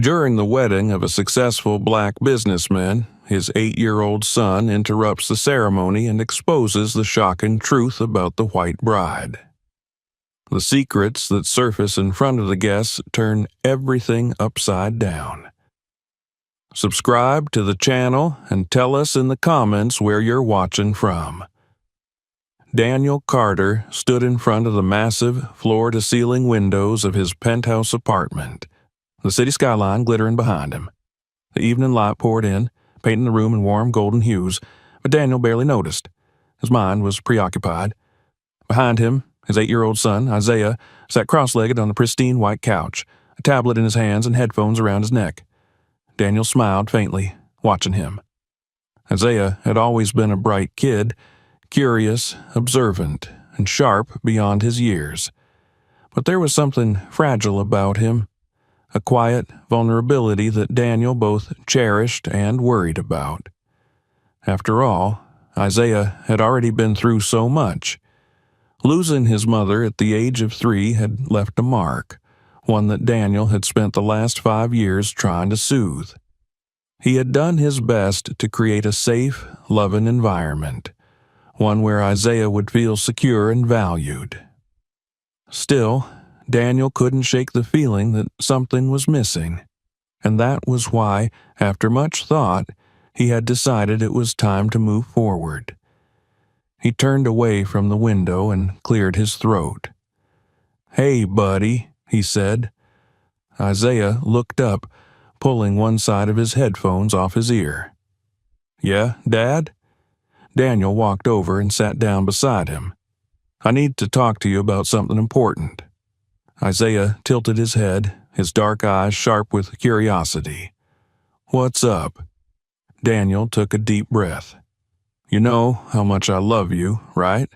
During the wedding of a successful black businessman, his 8-year-old son interrupts the ceremony and exposes the shocking truth about the white bride. The secrets that surface in front of the guests turn everything upside down. Subscribe to the channel and tell us in the comments where you're watching from. Daniel Carter stood in front of the massive floor-to-ceiling windows of his penthouse apartment, the city skyline glittering behind him. The evening light poured in, painting the room in warm golden hues, but Daniel barely noticed. His mind was preoccupied. Behind him, his 8-year-old son, Isaiah, sat cross-legged on the pristine white couch, a tablet in his hands and headphones around his neck. Daniel smiled faintly, watching him. Isaiah had always been a bright kid, curious, observant, and sharp beyond his years. But there was something fragile about him, a quiet vulnerability that Daniel both cherished and worried about. After all, Isaiah had already been through so much. Losing his mother at the age of 3 had left a mark, one that Daniel had spent the last 5 years trying to soothe. He had done his best to create a safe, loving environment, one where Isaiah would feel secure and valued. Still, Daniel couldn't shake the feeling that something was missing, and that was why, after much thought, he had decided it was time to move forward. He turned away from the window and cleared his throat. "Hey, buddy," he said. Isaiah looked up, pulling one side of his headphones off his ear. "Yeah, Dad?" Daniel walked over and sat down beside him. "I need to talk to you about something important." Isaiah tilted his head, his dark eyes sharp with curiosity. "What's up?" Daniel took a deep breath. "You know how much I love you, right?"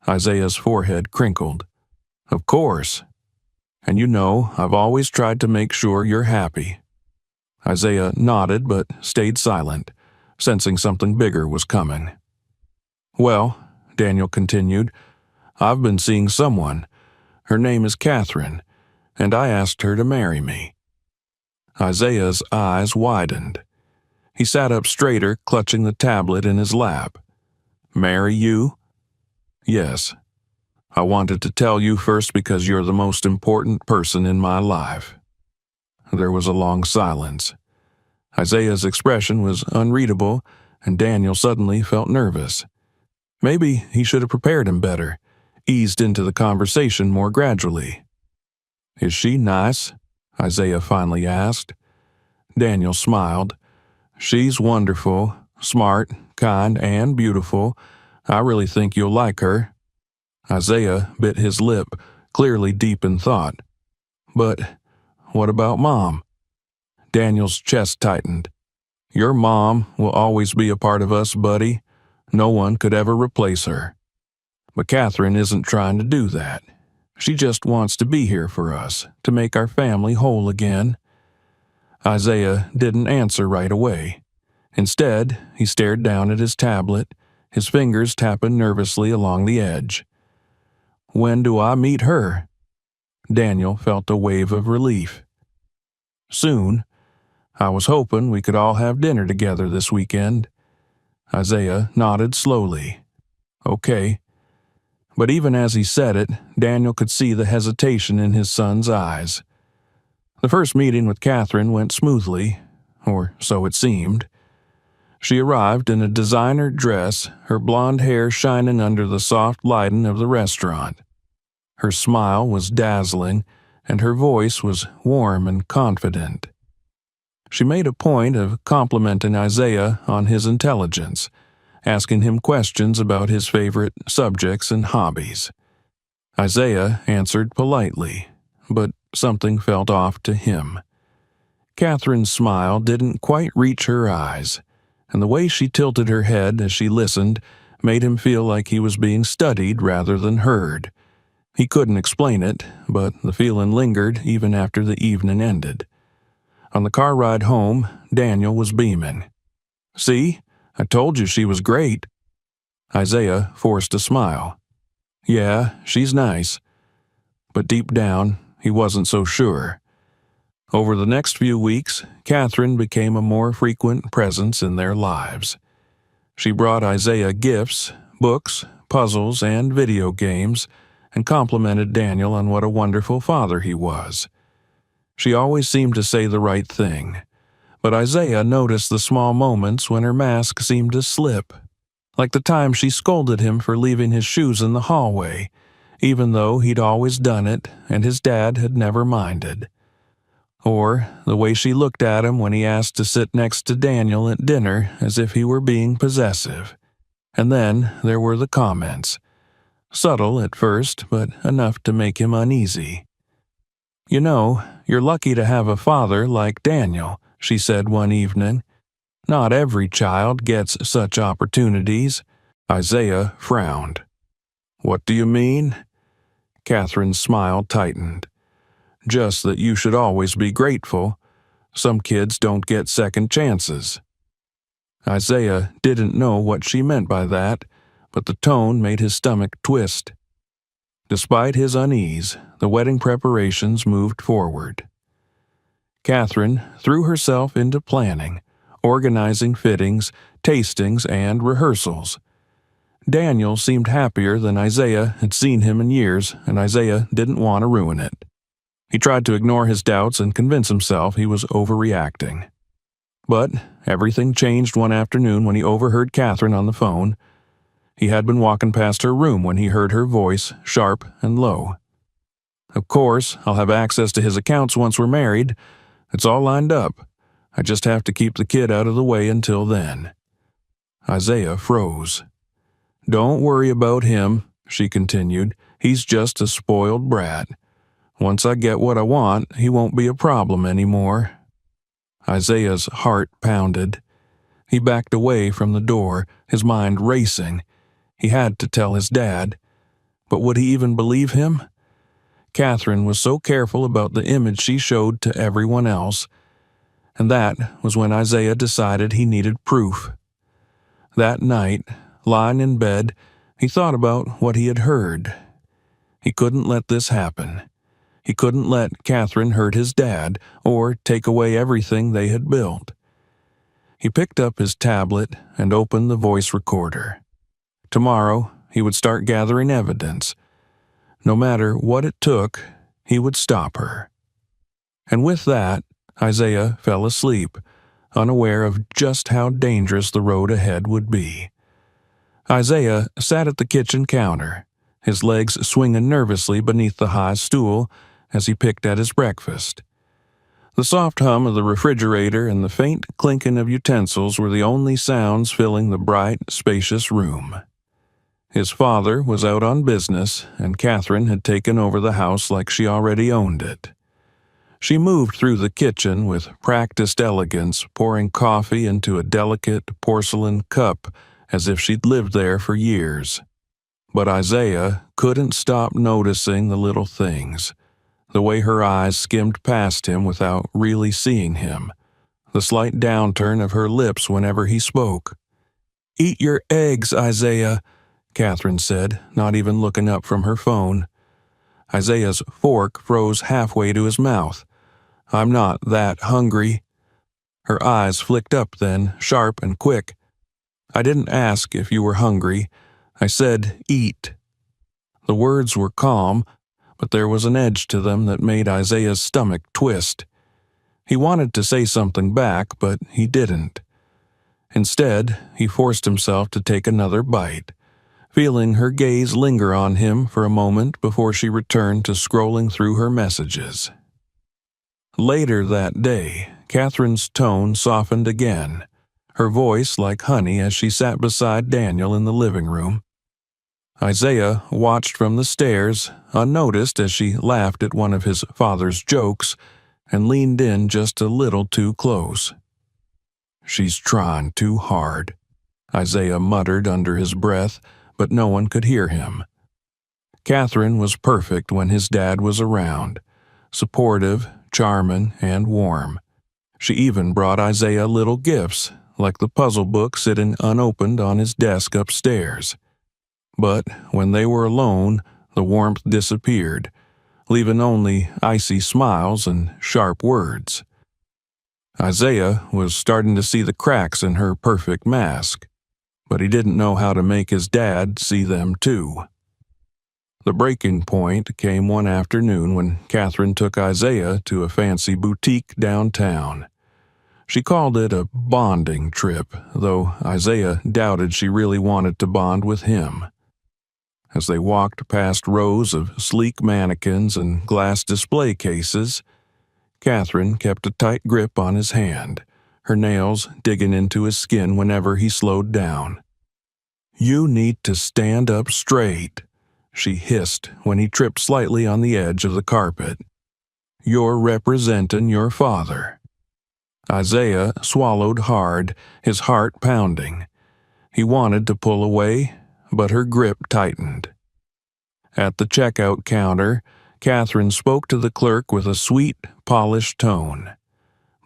Isaiah's forehead crinkled. "Of course. And you know I've always tried to make sure you're happy." Isaiah nodded but stayed silent, sensing something bigger was coming. "Well," Daniel continued, "I've been seeing someone. Her name is Catherine, and I asked her to marry me." Isaiah's eyes widened. He sat up straighter, clutching the tablet in his lap. "Marry you?" "Yes. I wanted to tell you first because you're the most important person in my life." There was a long silence. Isaiah's expression was unreadable, and Daniel suddenly felt nervous. Maybe he should have prepared him better, eased into the conversation more gradually. "Is she nice?" Isaiah finally asked. Daniel smiled. "She's wonderful, smart, kind, and beautiful. I really think you'll like her." Isaiah bit his lip, clearly deep in thought. "But what about Mom?" Daniel's chest tightened. "Your mom will always be a part of us, buddy. No one could ever replace her. But Catherine isn't trying to do that. She just wants to be here for us, to make our family whole again." Isaiah didn't answer right away. Instead, he stared down at his tablet, his fingers tapping nervously along the edge. "When do I meet her?" Daniel felt a wave of relief. "Soon. I was hoping we could all have dinner together this weekend." Isaiah nodded slowly. "Okay." But even as he said it, Daniel could see the hesitation in his son's eyes. The first meeting with Catherine went smoothly, or so it seemed. She arrived in a designer dress, her blonde hair shining under the soft lighting of the restaurant. Her smile was dazzling, and her voice was warm and confident. She made a point of complimenting Isaiah on his intelligence, asking him questions about his favorite subjects and hobbies. Isaiah answered politely, but something felt off to him. Catherine's smile didn't quite reach her eyes, and the way she tilted her head as she listened made him feel like he was being studied rather than heard. He couldn't explain it, but the feeling lingered even after the evening ended. On the car ride home, Daniel was beaming. "See? I told you she was great." Isaiah forced a smile. "Yeah, she's nice." But deep down, he wasn't so sure. Over the next few weeks, Catherine became a more frequent presence in their lives. She brought Isaiah gifts, books, puzzles, and video games, and complimented Daniel on what a wonderful father he was. She always seemed to say the right thing, but Isaiah noticed the small moments when her mask seemed to slip, like the time she scolded him for leaving his shoes in the hallway, even though he'd always done it and his dad had never minded. Or the way she looked at him when he asked to sit next to Daniel at dinner as if he were being possessive. And then there were the comments. Subtle at first, but enough to make him uneasy. "You know, you're lucky to have a father like Daniel," she said one evening. "Not every child gets such opportunities." Isaiah frowned. "What do you mean?" Catherine's smile tightened. "Just that you should always be grateful. Some kids don't get second chances." Isaiah didn't know what she meant by that, but the tone made his stomach twist. Despite his unease, the wedding preparations moved forward. Catherine threw herself into planning, organizing fittings, tastings, and rehearsals. Daniel seemed happier than Isaiah had seen him in years, and Isaiah didn't want to ruin it. He tried to ignore his doubts and convince himself he was overreacting. But everything changed one afternoon when he overheard Catherine on the phone. He had been walking past her room when he heard her voice, sharp and low. "Of course, I'll have access to his accounts once we're married. It's all lined up. I just have to keep the kid out of the way until then." Isaiah froze. "Don't worry about him," she continued. "He's just a spoiled brat. Once I get what I want, he won't be a problem anymore." Isaiah's heart pounded. He backed away from the door, his mind racing. He had to tell his dad. But would he even believe him? Catherine was so careful about the image she showed to everyone else. And that was when Isaiah decided he needed proof. That night, lying in bed, he thought about what he had heard. He couldn't let this happen. He couldn't let Catherine hurt his dad or take away everything they had built. He picked up his tablet and opened the voice recorder. Tomorrow, he would start gathering evidence. No matter what it took, he would stop her. And with that, Isaiah fell asleep, unaware of just how dangerous the road ahead would be. Isaiah sat at the kitchen counter, his legs swinging nervously beneath the high stool as he picked at his breakfast. The soft hum of the refrigerator and the faint clinking of utensils were the only sounds filling the bright, spacious room. His father was out on business, and Catherine had taken over the house like she already owned it. She moved through the kitchen with practiced elegance, pouring coffee into a delicate porcelain cup as if she'd lived there for years. But Isaiah couldn't stop noticing the little things. The way her eyes skimmed past him without really seeing him. The slight downturn of her lips whenever he spoke. "Eat your eggs, Isaiah," Catherine said, not even looking up from her phone. Isaiah's fork froze halfway to his mouth. "I'm not that hungry." Her eyes flicked up then, sharp and quick. "I didn't ask if you were hungry. I said eat." The words were calm, but there was an edge to them that made Isaiah's stomach twist. He wanted to say something back, but he didn't. Instead, he forced himself to take another bite, feeling her gaze linger on him for a moment before she returned to scrolling through her messages. Later that day, Catherine's tone softened again, her voice like honey as she sat beside Daniel in the living room. Isaiah watched from the stairs, unnoticed as she laughed at one of his father's jokes, and leaned in just a little too close. "She's trying too hard," Isaiah muttered under his breath, but no one could hear him. Catherine was perfect when his dad was around, supportive, charming, and warm. She even brought Isaiah little gifts, like the puzzle book sitting unopened on his desk upstairs. But when they were alone, the warmth disappeared, leaving only icy smiles and sharp words. Isaiah was starting to see the cracks in her perfect mask, but he didn't know how to make his dad see them too. The breaking point came one afternoon when Catherine took Isaiah to a fancy boutique downtown. She called it a bonding trip, though Isaiah doubted she really wanted to bond with him. As they walked past rows of sleek mannequins and glass display cases, Catherine kept a tight grip on his hand, her nails digging into his skin whenever he slowed down. "You need to stand up straight," she hissed when he tripped slightly on the edge of the carpet. "You're representing your father." Isaiah swallowed hard, his heart pounding. He wanted to pull away, but her grip tightened. At the checkout counter, Catherine spoke to the clerk with a sweet, polished tone.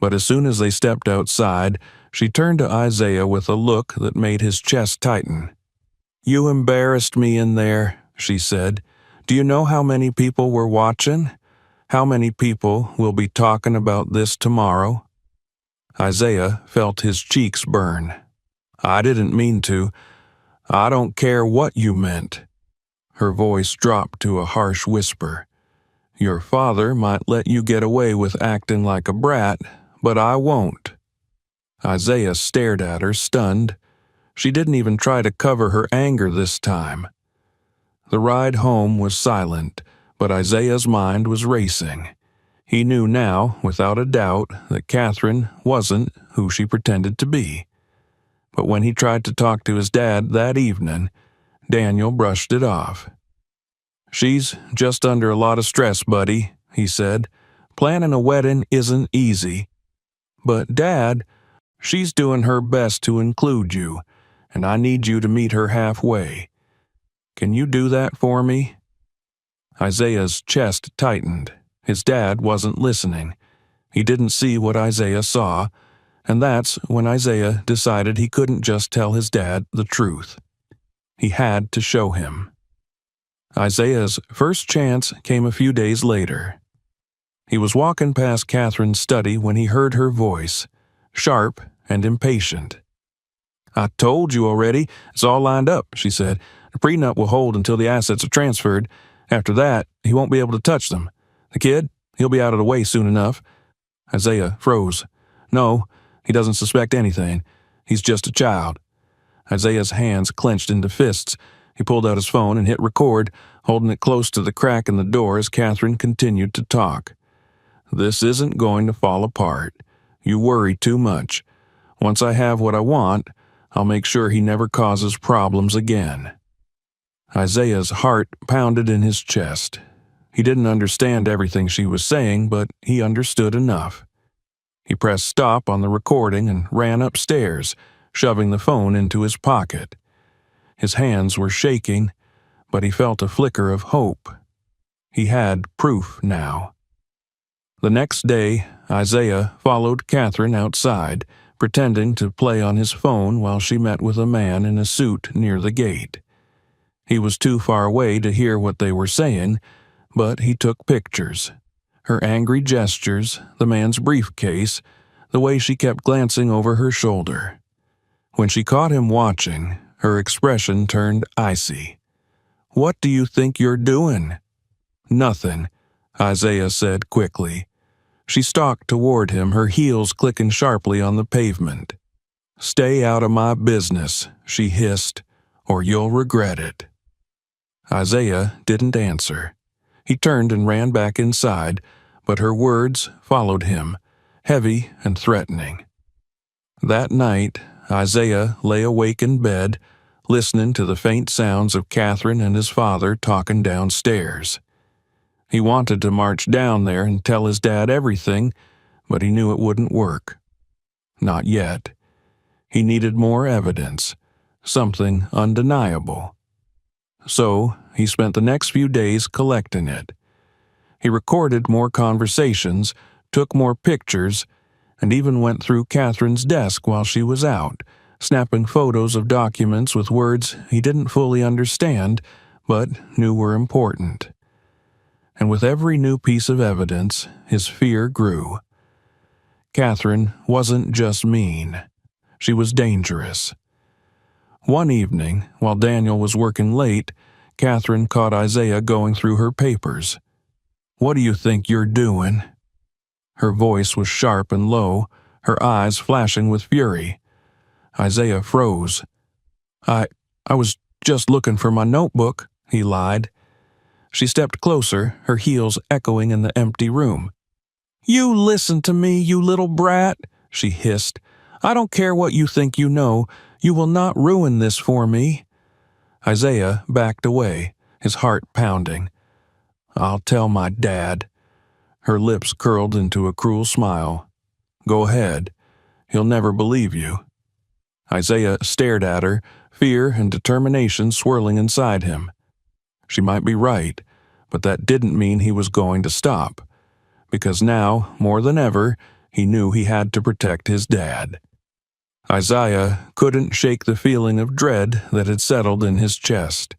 But as soon as they stepped outside, she turned to Isaiah with a look that made his chest tighten. "You embarrassed me in there," she said. "Do you know how many people were watching? How many people will be talking about this tomorrow?" Isaiah felt his cheeks burn. "I didn't mean to. I don't care what you meant." Her voice dropped to a harsh whisper. "Your father might let you get away with acting like a brat, but I won't." Isaiah stared at her, stunned. She didn't even try to cover her anger this time. The ride home was silent, but Isaiah's mind was racing. He knew now, without a doubt, that Catherine wasn't who she pretended to be. But when he tried to talk to his dad that evening, Daniel brushed it off. "She's just under a lot of stress, buddy," he said. "Planning a wedding isn't easy. But, Dad, she's doing her best to include you, and I need you to meet her halfway. Can you do that for me?" Isaiah's chest tightened. His dad wasn't listening. He didn't see what Isaiah saw, and that's when Isaiah decided he couldn't just tell his dad the truth. He had to show him. Isaiah's first chance came a few days later. He was walking past Catherine's study when he heard her voice, sharp and impatient. "I told you already, it's all lined up," she said. "The prenup will hold until the assets are transferred. After that, he won't be able to touch them. The kid, he'll be out of the way soon enough." Isaiah froze. "No, he doesn't suspect anything. He's just a child." Isaiah's hands clenched into fists. He pulled out his phone and hit record, holding it close to the crack in the door as Catherine continued to talk. "This isn't going to fall apart. You worry too much. Once I have what I want, I'll make sure he never causes problems again." Isaiah's heart pounded in his chest. He didn't understand everything she was saying, but he understood enough. He pressed stop on the recording and ran upstairs, shoving the phone into his pocket. His hands were shaking, but he felt a flicker of hope. He had proof now. The next day, Isaiah followed Catherine outside, pretending to play on his phone while she met with a man in a suit near the gate. He was too far away to hear what they were saying, but he took pictures. Her angry gestures, the man's briefcase, the way she kept glancing over her shoulder. When she caught him watching, her expression turned icy. "What do you think you're doing?" "Nothing," Isaiah said quickly. She stalked toward him, her heels clicking sharply on the pavement. "Stay out of my business," she hissed, "or you'll regret it." Isaiah didn't answer. He turned and ran back inside, but her words followed him, heavy and threatening. That night, Isaiah lay awake in bed, listening to the faint sounds of Catherine and his father talking downstairs. He wanted to march down there and tell his dad everything, but he knew it wouldn't work. Not yet. He needed more evidence, something undeniable. So he spent the next few days collecting it. He recorded more conversations, took more pictures, and even went through Catherine's desk while she was out, snapping photos of documents with words he didn't fully understand, but knew were important. and with every new piece of evidence, his fear grew. Catherine wasn't just mean. She was dangerous. One evening, while Daniel was working late, Catherine caught Isaiah going through her papers. "What do you think you're doing?" Her voice was sharp and low, her eyes flashing with fury. Isaiah froze. I was just looking for my notebook," he lied. She stepped closer, her heels echoing in the empty room. "You listen to me, you little brat," she hissed. "I don't care what you think you know. You will not ruin this for me." Isaiah backed away, his heart pounding. "I'll tell my dad." Her lips curled into a cruel smile. "Go ahead. He'll never believe you." Isaiah stared at her, fear and determination swirling inside him. She might be right, but that didn't mean he was going to stop. Because now, more than ever, he knew he had to protect his dad. Isaiah couldn't shake the feeling of dread that had settled in his chest.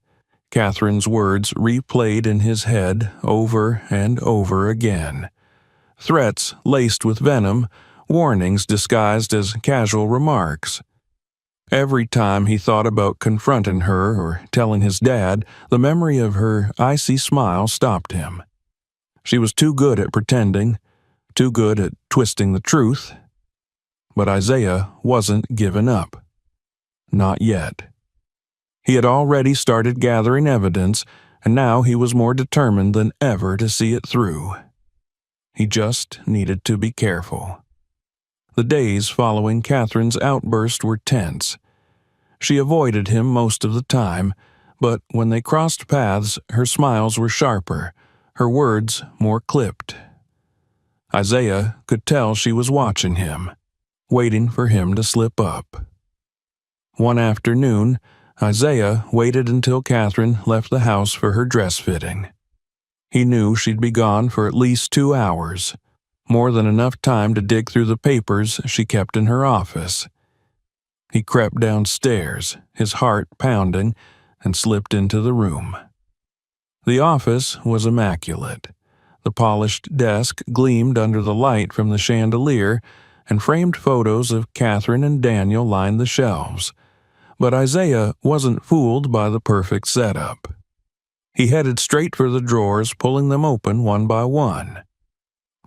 Catherine's words replayed in his head over and over again. Threats laced with venom, warnings disguised as casual remarks. Every time he thought about confronting her or telling his dad, the memory of her icy smile stopped him. She was too good at pretending, too good at twisting the truth. But Isaiah wasn't giving up. Not yet. He had already started gathering evidence, and now he was more determined than ever to see it through. He just needed to be careful. The days following Catherine's outburst were tense. She avoided him most of the time, but when they crossed paths, her smiles were sharper, her words more clipped. Isaiah could tell she was watching him, waiting for him to slip up. One afternoon, Isaiah waited until Catherine left the house for her dress fitting. He knew she'd be gone for at least 2 hours, more than enough time to dig through the papers she kept in her office. He crept downstairs, his heart pounding, and slipped into the room. The office was immaculate. The polished desk gleamed under the light from the chandelier, and framed photos of Catherine and Daniel lined the shelves. But Isaiah wasn't fooled by the perfect setup. He headed straight for the drawers, pulling them open one by one.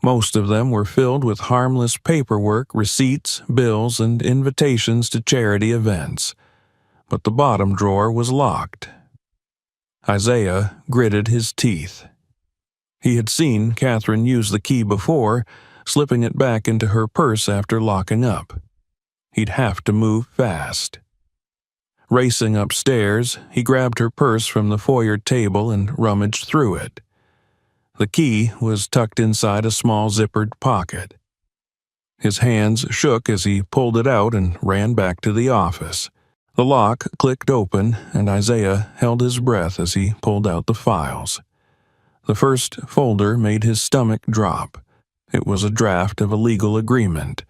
Most of them were filled with harmless paperwork, receipts, bills, and invitations to charity events. But the bottom drawer was locked. Isaiah gritted his teeth. He had seen Catherine use the key before, slipping it back into her purse after locking up. He'd have to move fast. Racing upstairs, he grabbed her purse from the foyer table and rummaged through it. The key was tucked inside a small zippered pocket. His hands shook as he pulled it out and ran back to the office. The lock clicked open, and Isaiah held his breath as he pulled out the files. The first folder made his stomach drop. It was a draft of a legal agreement,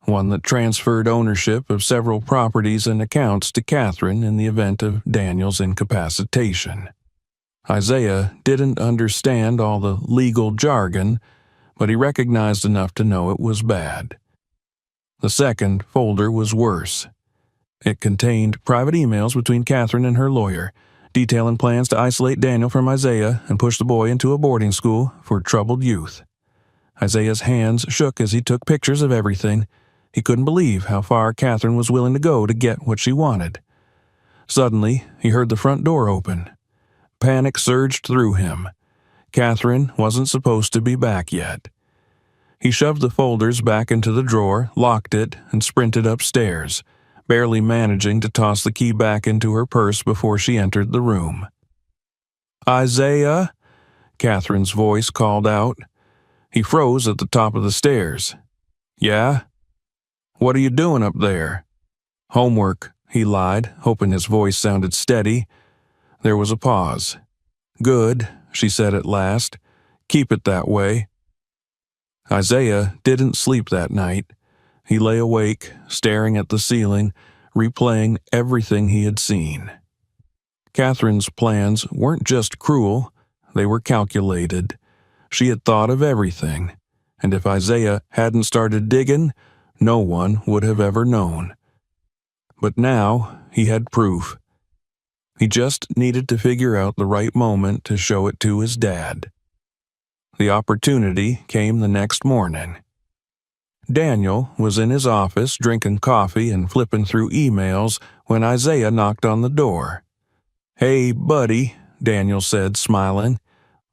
one that transferred ownership of several properties and accounts to Catherine in the event of Daniel's incapacitation. Isaiah didn't understand all the legal jargon, but he recognized enough to know it was bad. The second folder was worse. It contained private emails between Catherine and her lawyer, detailing plans to isolate Daniel from Isaiah and push the boy into a boarding school for troubled youth. Isaiah's hands shook as he took pictures of everything. He couldn't believe how far Catherine was willing to go to get what she wanted. Suddenly, he heard the front door open. Panic surged through him. Catherine wasn't supposed to be back yet. He shoved the folders back into the drawer, locked it, and sprinted upstairs, barely managing to toss the key back into her purse before she entered the room. "Isaiah?" Catherine's voice called out. He froze at the top of the stairs. "Yeah? What are you doing up there?" "Homework," he lied, hoping his voice sounded steady. There was a pause. "Good," she said at last. "Keep it that way." Isaiah didn't sleep that night. He lay awake, staring at the ceiling, replaying everything he had seen. Catherine's plans weren't just cruel, they were calculated. She had thought of everything, and if Isaiah hadn't started digging, no one would have ever known. But now he had proof. He just needed to figure out the right moment to show it to his dad. The opportunity came the next morning. Daniel was in his office drinking coffee and flipping through emails when Isaiah knocked on the door. "Hey, buddy," Daniel said, smiling.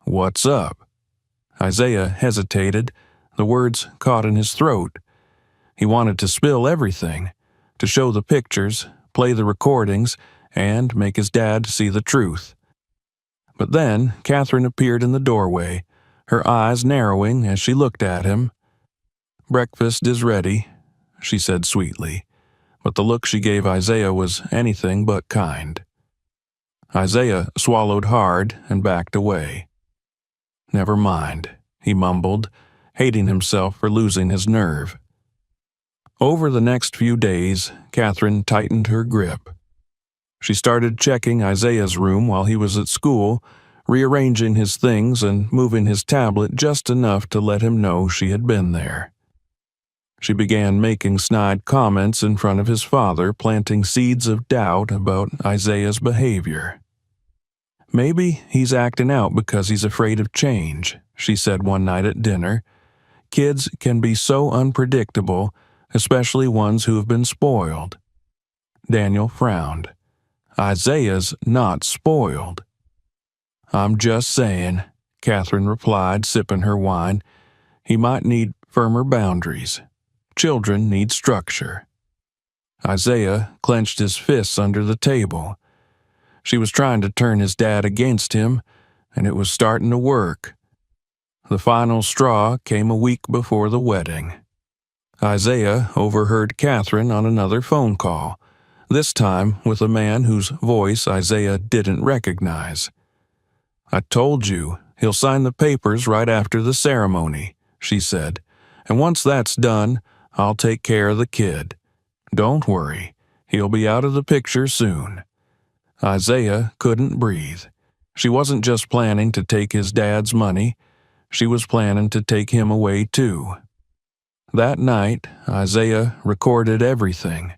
"What's up?" Isaiah hesitated, the words caught in his throat. He wanted to spill everything, to show the pictures, play the recordings, and make his dad see the truth. But then Catherine appeared in the doorway, her eyes narrowing as she looked at him. "Breakfast is ready," she said sweetly, but the look she gave Isaiah was anything but kind. Isaiah swallowed hard and backed away. "Never mind," he mumbled, hating himself for losing his nerve. Over the next few days, Catherine tightened her grip. She started checking Isaiah's room while he was at school, rearranging his things and moving his tablet just enough to let him know she had been there. She began making snide comments in front of his father, planting seeds of doubt about Isaiah's behavior. "Maybe he's acting out because he's afraid of change," she said one night at dinner. "Kids can be so unpredictable, especially ones who have been spoiled." Daniel frowned. "Isaiah's not spoiled." "I'm just saying," Catherine replied, sipping her wine. "He might need firmer boundaries. Children need structure." Isaiah clenched his fists under the table. She was trying to turn his dad against him, and it was starting to work. The final straw came a week before the wedding. Isaiah overheard Catherine on another phone call, this time with a man whose voice Isaiah didn't recognize. "I told you, he'll sign the papers right after the ceremony," she said, "and once that's done, I'll take care of the kid. Don't worry, he'll be out of the picture soon." Isaiah couldn't breathe. She wasn't just planning to take his dad's money, she was planning to take him away too. That night, Isaiah recorded everything.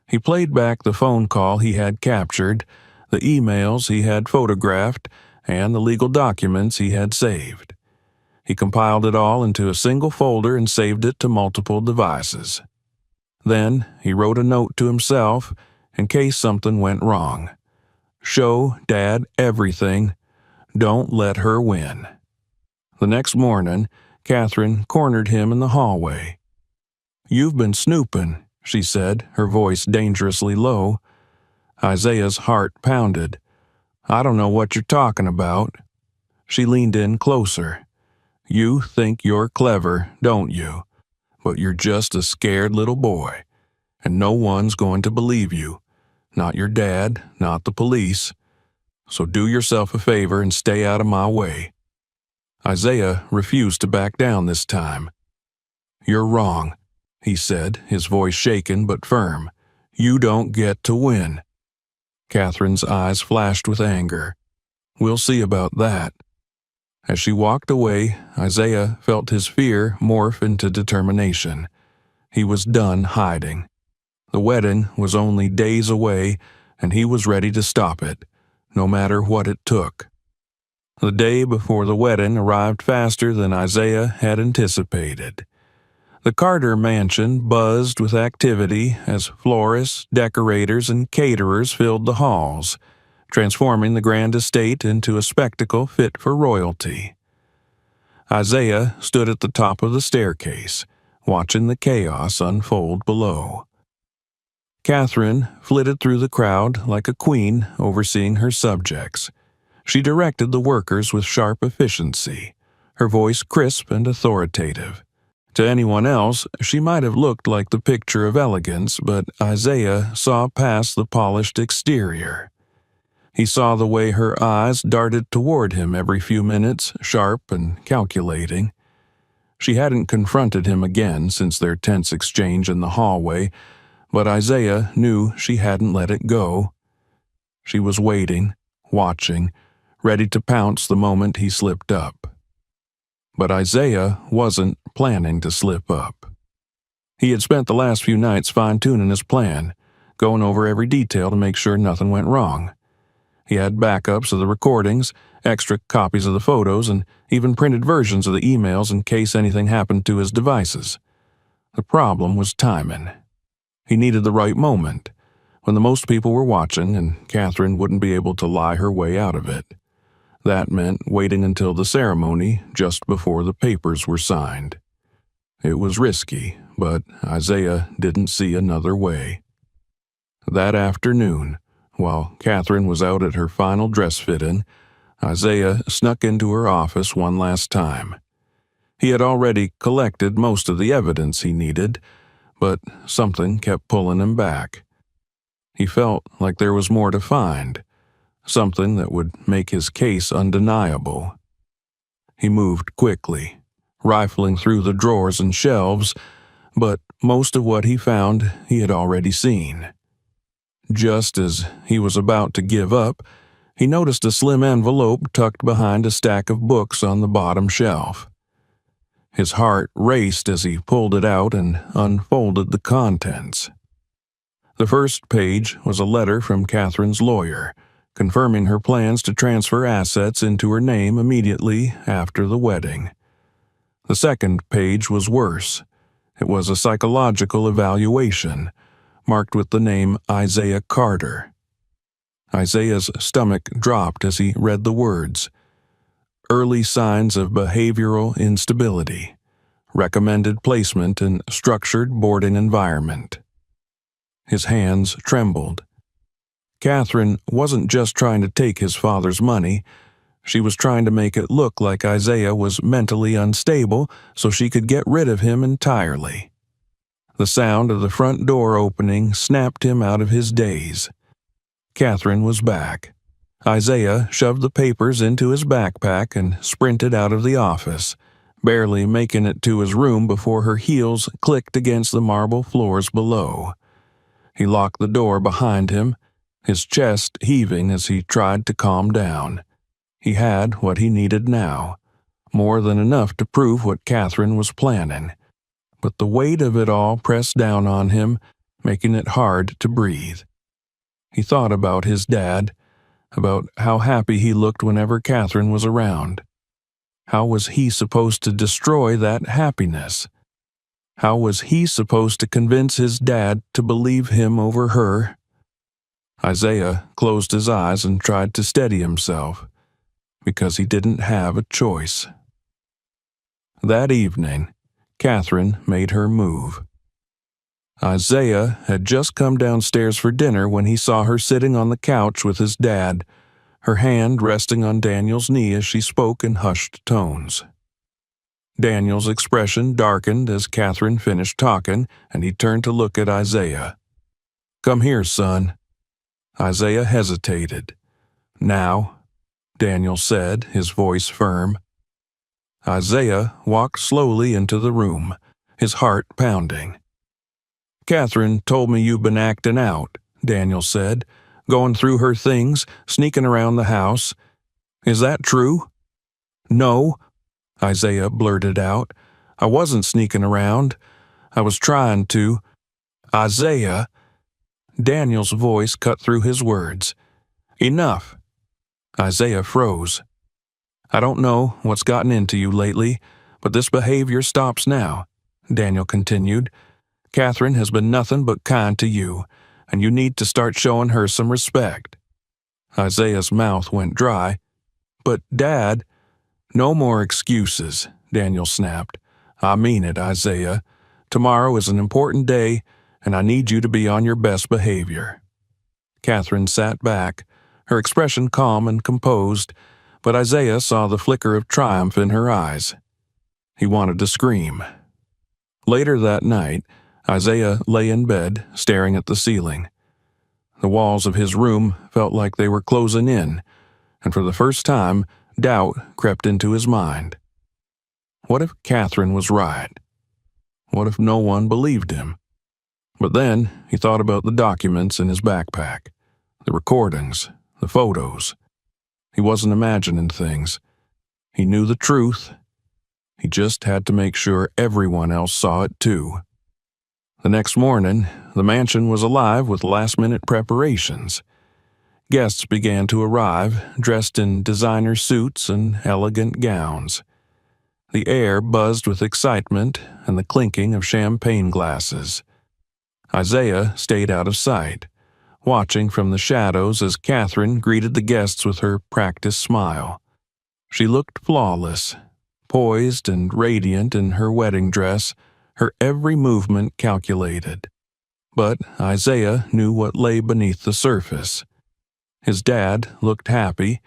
He played back the phone call he had captured, the emails he had photographed, and the legal documents he had saved. He compiled it all into a single folder and saved it to multiple devices. Then he wrote a note to himself in case something went wrong. "Show Dad everything. Don't let her win." The next morning, Catherine cornered him in the hallway. "You've been snooping," she said, her voice dangerously low. Isaiah's heart pounded. "I don't know what you're talking about." She leaned in closer. "You think you're clever, don't you? But you're just a scared little boy, and no one's going to believe you. Not your dad, not the police. So do yourself a favor and stay out of my way." Isaiah refused to back down this time. "You're wrong," he said, his voice shaken but firm. "You don't get to win." Catherine's eyes flashed with anger. "We'll see about that." As she walked away, Isaiah felt his fear morph into determination. He was done hiding. The wedding was only days away, and he was ready to stop it, no matter what it took. The day before the wedding arrived faster than Isaiah had anticipated. The Carter mansion buzzed with activity as florists, decorators, and caterers filled the halls, transforming the grand estate into a spectacle fit for royalty. Isaiah stood at the top of the staircase, watching the chaos unfold below. Catherine flitted through the crowd like a queen overseeing her subjects. She directed the workers with sharp efficiency, her voice crisp and authoritative. To anyone else, she might have looked like the picture of elegance, but Isaiah saw past the polished exterior. He saw the way her eyes darted toward him every few minutes, sharp and calculating. She hadn't confronted him again since their tense exchange in the hallway, but Isaiah knew she hadn't let it go. She was waiting, watching, ready to pounce the moment he slipped up. But Isaiah wasn't planning to slip up. He had spent the last few nights fine-tuning his plan, going over every detail to make sure nothing went wrong. He had backups of the recordings, extra copies of the photos, and even printed versions of the emails in case anything happened to his devices. The problem was timing. He needed the right moment, when the most people were watching and Catherine wouldn't be able to lie her way out of it. That meant waiting until the ceremony just before the papers were signed. It was risky, but Isaiah didn't see another way. That afternoon, while Catherine was out at her final dress fit-in, Isaiah snuck into her office one last time. He had already collected most of the evidence he needed, but something kept pulling him back. He felt like there was more to find, something that would make his case undeniable. He moved quickly, rifling through the drawers and shelves, but most of what he found he had already seen. Just as he was about to give up, he noticed a slim envelope tucked behind a stack of books on the bottom shelf. His heart raced as he pulled it out and unfolded the contents. The first page was a letter from Catherine's lawyer, confirming her plans to transfer assets into her name immediately after the wedding. The second page was worse. It was a psychological evaluation, marked with the name Isaiah Carter. Isaiah's stomach dropped as he read the words. Early signs of behavioral instability. Recommended placement in structured boarding environment. His hands trembled. Catherine wasn't just trying to take his father's money. She was trying to make it look like Isaiah was mentally unstable so she could get rid of him entirely. The sound of the front door opening snapped him out of his daze. Catherine was back. Isaiah shoved the papers into his backpack and sprinted out of the office, barely making it to his room before her heels clicked against the marble floors below. He locked the door behind him, his chest heaving as he tried to calm down. He had what he needed now, more than enough to prove what Catherine was planning. But the weight of it all pressed down on him, making it hard to breathe. He thought about his dad, about how happy he looked whenever Catherine was around. How was he supposed to destroy that happiness? How was he supposed to convince his dad to believe him over her? Isaiah closed his eyes and tried to steady himself, because he didn't have a choice. That evening, Catherine made her move. Isaiah had just come downstairs for dinner when he saw her sitting on the couch with his dad, her hand resting on Daniel's knee as she spoke in hushed tones. Daniel's expression darkened as Catherine finished talking, and he turned to look at Isaiah. "Come here, son." Isaiah hesitated. "Now," Daniel said, his voice firm. Isaiah walked slowly into the room, his heart pounding. "Catherine told me you've been acting out," Daniel said, "going through her things, sneaking around the house. Is that true?" "No," Isaiah blurted out. "I wasn't sneaking around. I was trying to." "Isaiah," Daniel's voice cut through his words. "Enough." Isaiah froze. "I don't know what's gotten into you lately, but this behavior stops now," Daniel continued. "Catherine has been nothing but kind to you, and you need to start showing her some respect." Isaiah's mouth went dry. "But, Dad—" "No more excuses," Daniel snapped. "I mean it, Isaiah. Tomorrow is an important day, and I need you to be on your best behavior." Catherine sat back, her expression calm and composed, but Isaiah saw the flicker of triumph in her eyes. He wanted to scream. Later that night, Isaiah lay in bed, staring at the ceiling. The walls of his room felt like they were closing in, and for the first time, doubt crept into his mind. What if Catherine was right? What if no one believed him? But then he thought about the documents in his backpack, the recordings, the photos. He wasn't imagining things. He knew the truth. He just had to make sure everyone else saw it too. The next morning, the mansion was alive with last-minute preparations. Guests began to arrive, dressed in designer suits and elegant gowns. The air buzzed with excitement and the clinking of champagne glasses. Isaiah stayed out of sight, watching from the shadows as Catherine greeted the guests with her practiced smile. She looked flawless, poised and radiant in her wedding dress, her every movement calculated. But Isaiah knew what lay beneath the surface. His dad looked happy,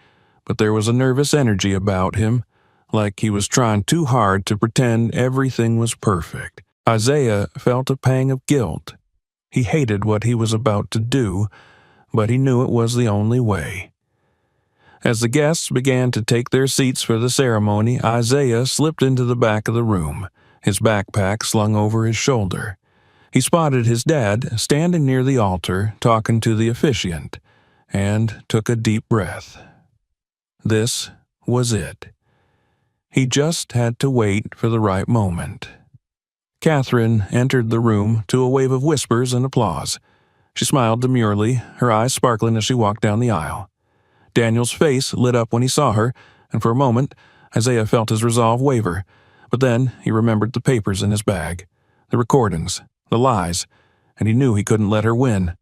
but there was a nervous energy about him, like he was trying too hard to pretend everything was perfect. Isaiah felt a pang of guilt. He hated what he was about to do, but he knew it was the only way. As the guests began to take their seats for the ceremony, Isaiah slipped into the back of the room, his backpack slung over his shoulder. He spotted his dad standing near the altar, talking to the officiant, and took a deep breath. This was it. He just had to wait for the right moment. Catherine entered the room to a wave of whispers and applause. She smiled demurely, her eyes sparkling as she walked down the aisle. Daniel's face lit up when he saw her, and for a moment, Isaiah felt his resolve waver. But then he remembered the papers in his bag, the recordings, the lies, and he knew he couldn't let her win.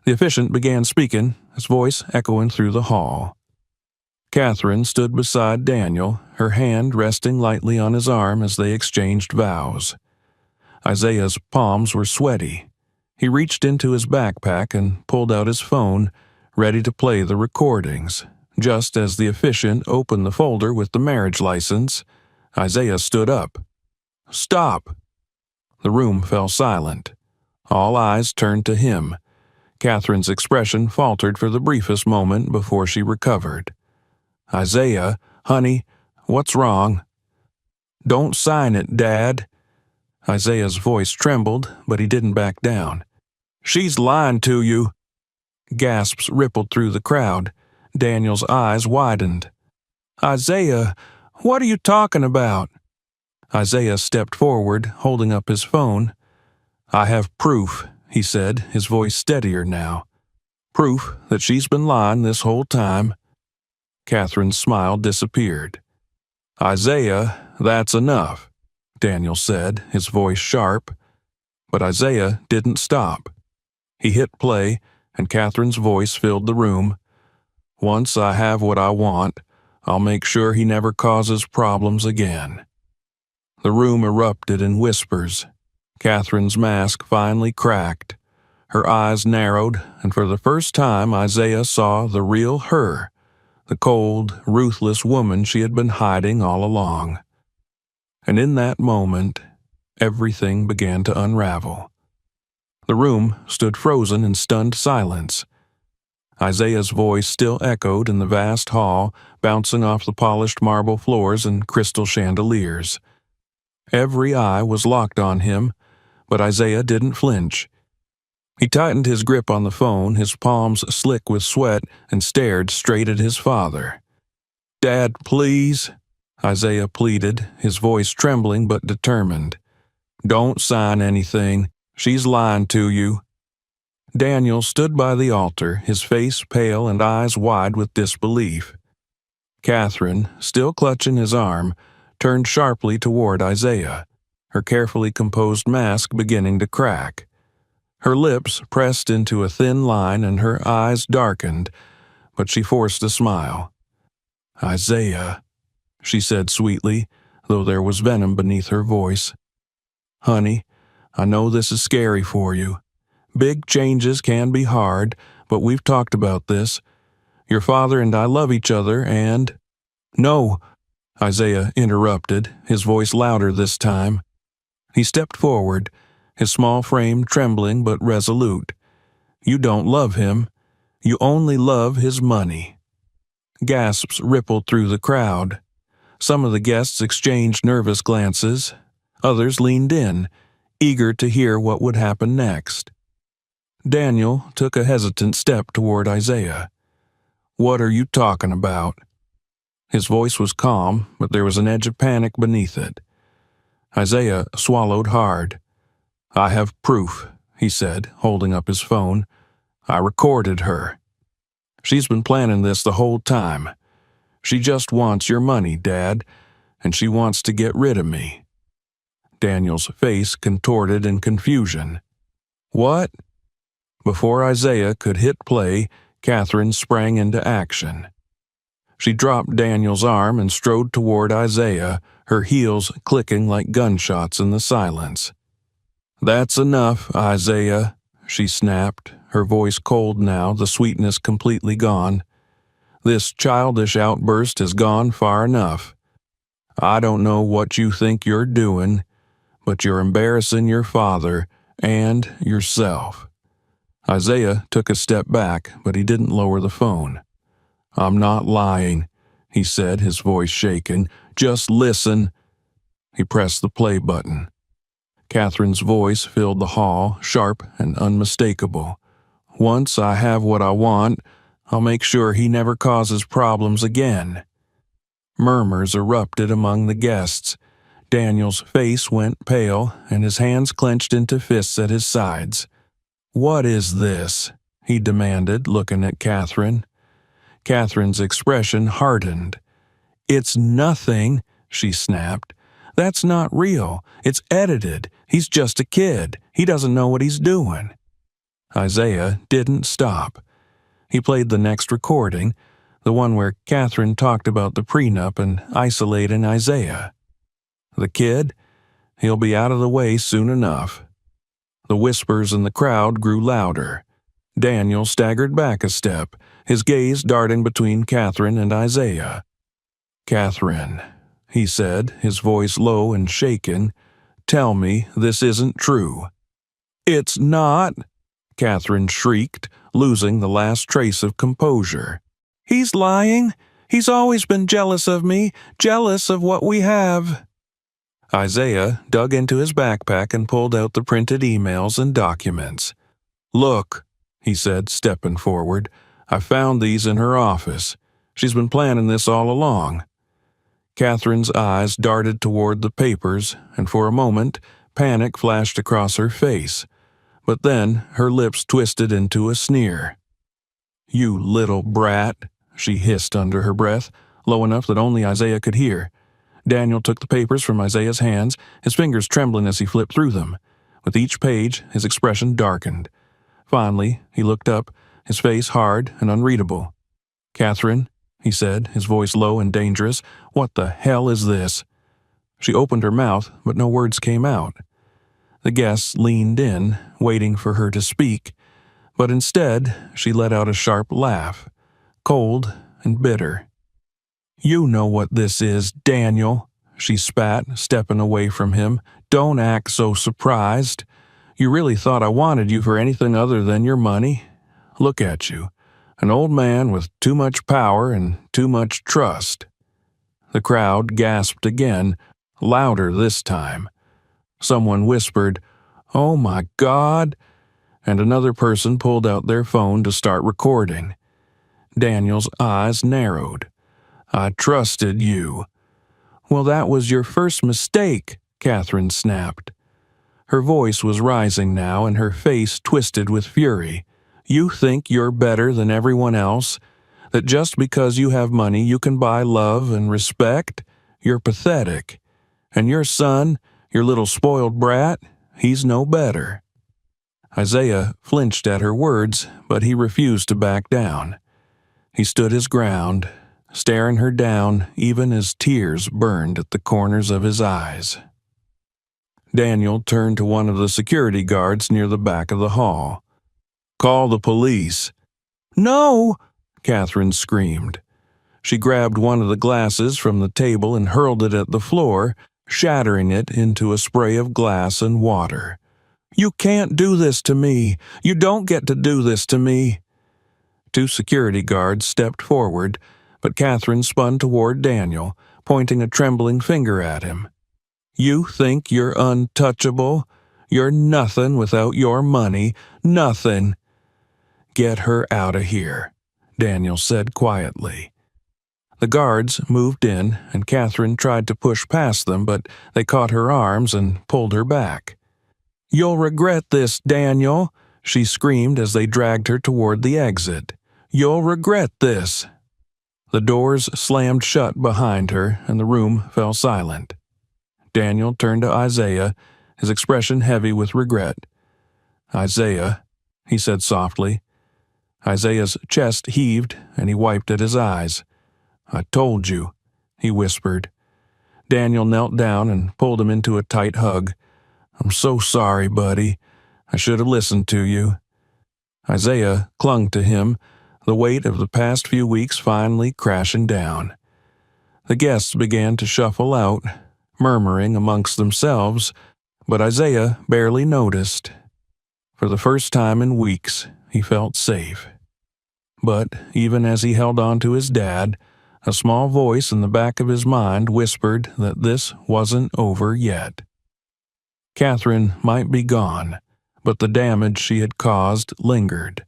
The officiant began speaking, his voice echoing through the hall. Catherine stood beside Daniel, her hand resting lightly on his arm as they exchanged vows. Isaiah's palms were sweaty. He reached into his backpack and pulled out his phone, ready to play the recordings. Just as the officiant opened the folder with the marriage license, Isaiah stood up. "Stop!" The room fell silent. All eyes turned to him. Catherine's expression faltered for the briefest moment before she recovered. "Isaiah, honey, what's wrong?" "Don't sign it, Dad." Isaiah's voice trembled, but he didn't back down. "She's lying to you." Gasps rippled through the crowd. Daniel's eyes widened. "Isaiah, what are you talking about?" Isaiah stepped forward, holding up his phone. "I have proof," he said, his voice steadier now. "Proof that she's been lying this whole time." Catherine's smile disappeared. "Isaiah, that's enough," Daniel said, his voice sharp. But Isaiah didn't stop. He hit play, and Catherine's voice filled the room. "Once I have what I want, I'll make sure he never causes problems again." The room erupted in whispers. Catherine's mask finally cracked. Her eyes narrowed, and for the first time Isaiah saw the real her, the cold, ruthless woman she had been hiding all along. And in that moment, everything began to unravel. The room stood frozen in stunned silence. Isaiah's voice still echoed in the vast hall, bouncing off the polished marble floors and crystal chandeliers. Every eye was locked on him, but Isaiah didn't flinch. He tightened his grip on the phone, his palms slick with sweat, and stared straight at his father. "Dad, please," Isaiah pleaded, his voice trembling but determined. "Don't sign anything. She's lying to you." Daniel stood by the altar, his face pale and eyes wide with disbelief. Catherine, still clutching his arm, turned sharply toward Isaiah, her carefully composed mask beginning to crack. Her lips pressed into a thin line and her eyes darkened, but she forced a smile. "Isaiah," she said sweetly, though there was venom beneath her voice. "Honey, I know this is scary for you. Big changes can be hard, but we've talked about this. Your father and I love each other and—" "No," Isaiah interrupted, his voice louder this time. He stepped forward, his small frame trembling but resolute. "You don't love him. You only love his money." Gasps rippled through the crowd. Some of the guests exchanged nervous glances. Others leaned in, eager to hear what would happen next. Daniel took a hesitant step toward Isaiah. "What are you talking about?" His voice was calm, but there was an edge of panic beneath it. Isaiah swallowed hard. "I have proof," he said, holding up his phone. "I recorded her. She's been planning this the whole time. She just wants your money, Dad, and she wants to get rid of me." Daniel's face contorted in confusion. "What?" Before Isaiah could hit play, Catherine sprang into action. She dropped Daniel's arm and strode toward Isaiah, her heels clicking like gunshots in the silence. "That's enough, Isaiah," she snapped, her voice cold now, the sweetness completely gone. "This childish outburst has gone far enough. I don't know what you think you're doing, but you're embarrassing your father and yourself." Isaiah took a step back, but he didn't lower the phone. "I'm not lying," he said, his voice shaken. "Just listen." He pressed the play button. Catherine's voice filled the hall, sharp and unmistakable. "Once I have what I want, I'll make sure he never causes problems again." Murmurs erupted among the guests. Daniel's face went pale, and his hands clenched into fists at his sides. "What is this?" he demanded, looking at Catherine. Catherine's expression hardened. "It's nothing," she snapped. "That's not real. It's edited. He's just a kid. He doesn't know what he's doing." Isaiah didn't stop. He played the next recording, the one where Catherine talked about the prenup and isolating Isaiah. "The kid? He'll be out of the way soon enough." The whispers in the crowd grew louder. Daniel staggered back a step, his gaze darting between Catherine and Isaiah. "Catherine," he said, his voice low and shaken, "tell me this isn't true." "It's not," Catherine shrieked, losing the last trace of composure. "He's lying. He's always been jealous of me, jealous of what we have." Isaiah dug into his backpack and pulled out the printed emails and documents. "Look," he said, stepping forward, "I found these in her office. She's been planning this all along." Catherine's eyes darted toward the papers, and for a moment, panic flashed across her face. But then her lips twisted into a sneer. "You little brat," she hissed under her breath, low enough that only Isaiah could hear. Daniel took the papers from Isaiah's hands, his fingers trembling as he flipped through them. With each page, his expression darkened. Finally, he looked up, his face hard and unreadable. "Catherine," he said, his voice low and dangerous, "what the hell is this?" She opened her mouth, but no words came out. The guests leaned in, waiting for her to speak, but instead she let out a sharp laugh, cold and bitter. "You know what this is, Daniel," she spat, stepping away from him. "Don't act so surprised. You really thought I wanted you for anything other than your money? Look at you, an old man with too much power and too much trust." The crowd gasped again, louder this time. Someone whispered, "Oh my God," and another person pulled out their phone to start recording. Daniel's eyes narrowed. "I trusted you." "Well, that was your first mistake," Catherine snapped. Her voice was rising now and her face twisted with fury. "You think you're better than everyone else? That just because you have money you can buy love and respect? You're pathetic. And your son, your little spoiled brat, he's no better." Isaiah flinched at her words, but he refused to back down. He stood his ground, staring her down even as tears burned at the corners of his eyes. Daniel turned to one of the security guards near the back of the hall. "Call the police." "No!" Catherine screamed. She grabbed one of the glasses from the table and hurled it at the floor, shattering it into a spray of glass and water. "You can't do this to me. You don't get to do this to me." Two security guards stepped forward, but Catherine spun toward Daniel, pointing a trembling finger at him. "You think you're untouchable? You're nothing without your money, nothing." "Get her out of here," Daniel said quietly. The guards moved in, and Catherine tried to push past them, but they caught her arms and pulled her back. "You'll regret this, Daniel," she screamed as they dragged her toward the exit. "You'll regret this." The doors slammed shut behind her, and the room fell silent. Daniel turned to Isaiah, his expression heavy with regret. "Isaiah," he said softly. Isaiah's chest heaved, and he wiped at his eyes. "I told you," he whispered. Daniel knelt down and pulled him into a tight hug. "I'm so sorry, buddy. I should have listened to you." Isaiah clung to him, the weight of the past few weeks finally crashing down. The guests began to shuffle out, murmuring amongst themselves, but Isaiah barely noticed. For the first time in weeks, he felt safe. But even as he held on to his dad, a small voice in the back of his mind whispered that this wasn't over yet. Catherine might be gone, but the damage she had caused lingered,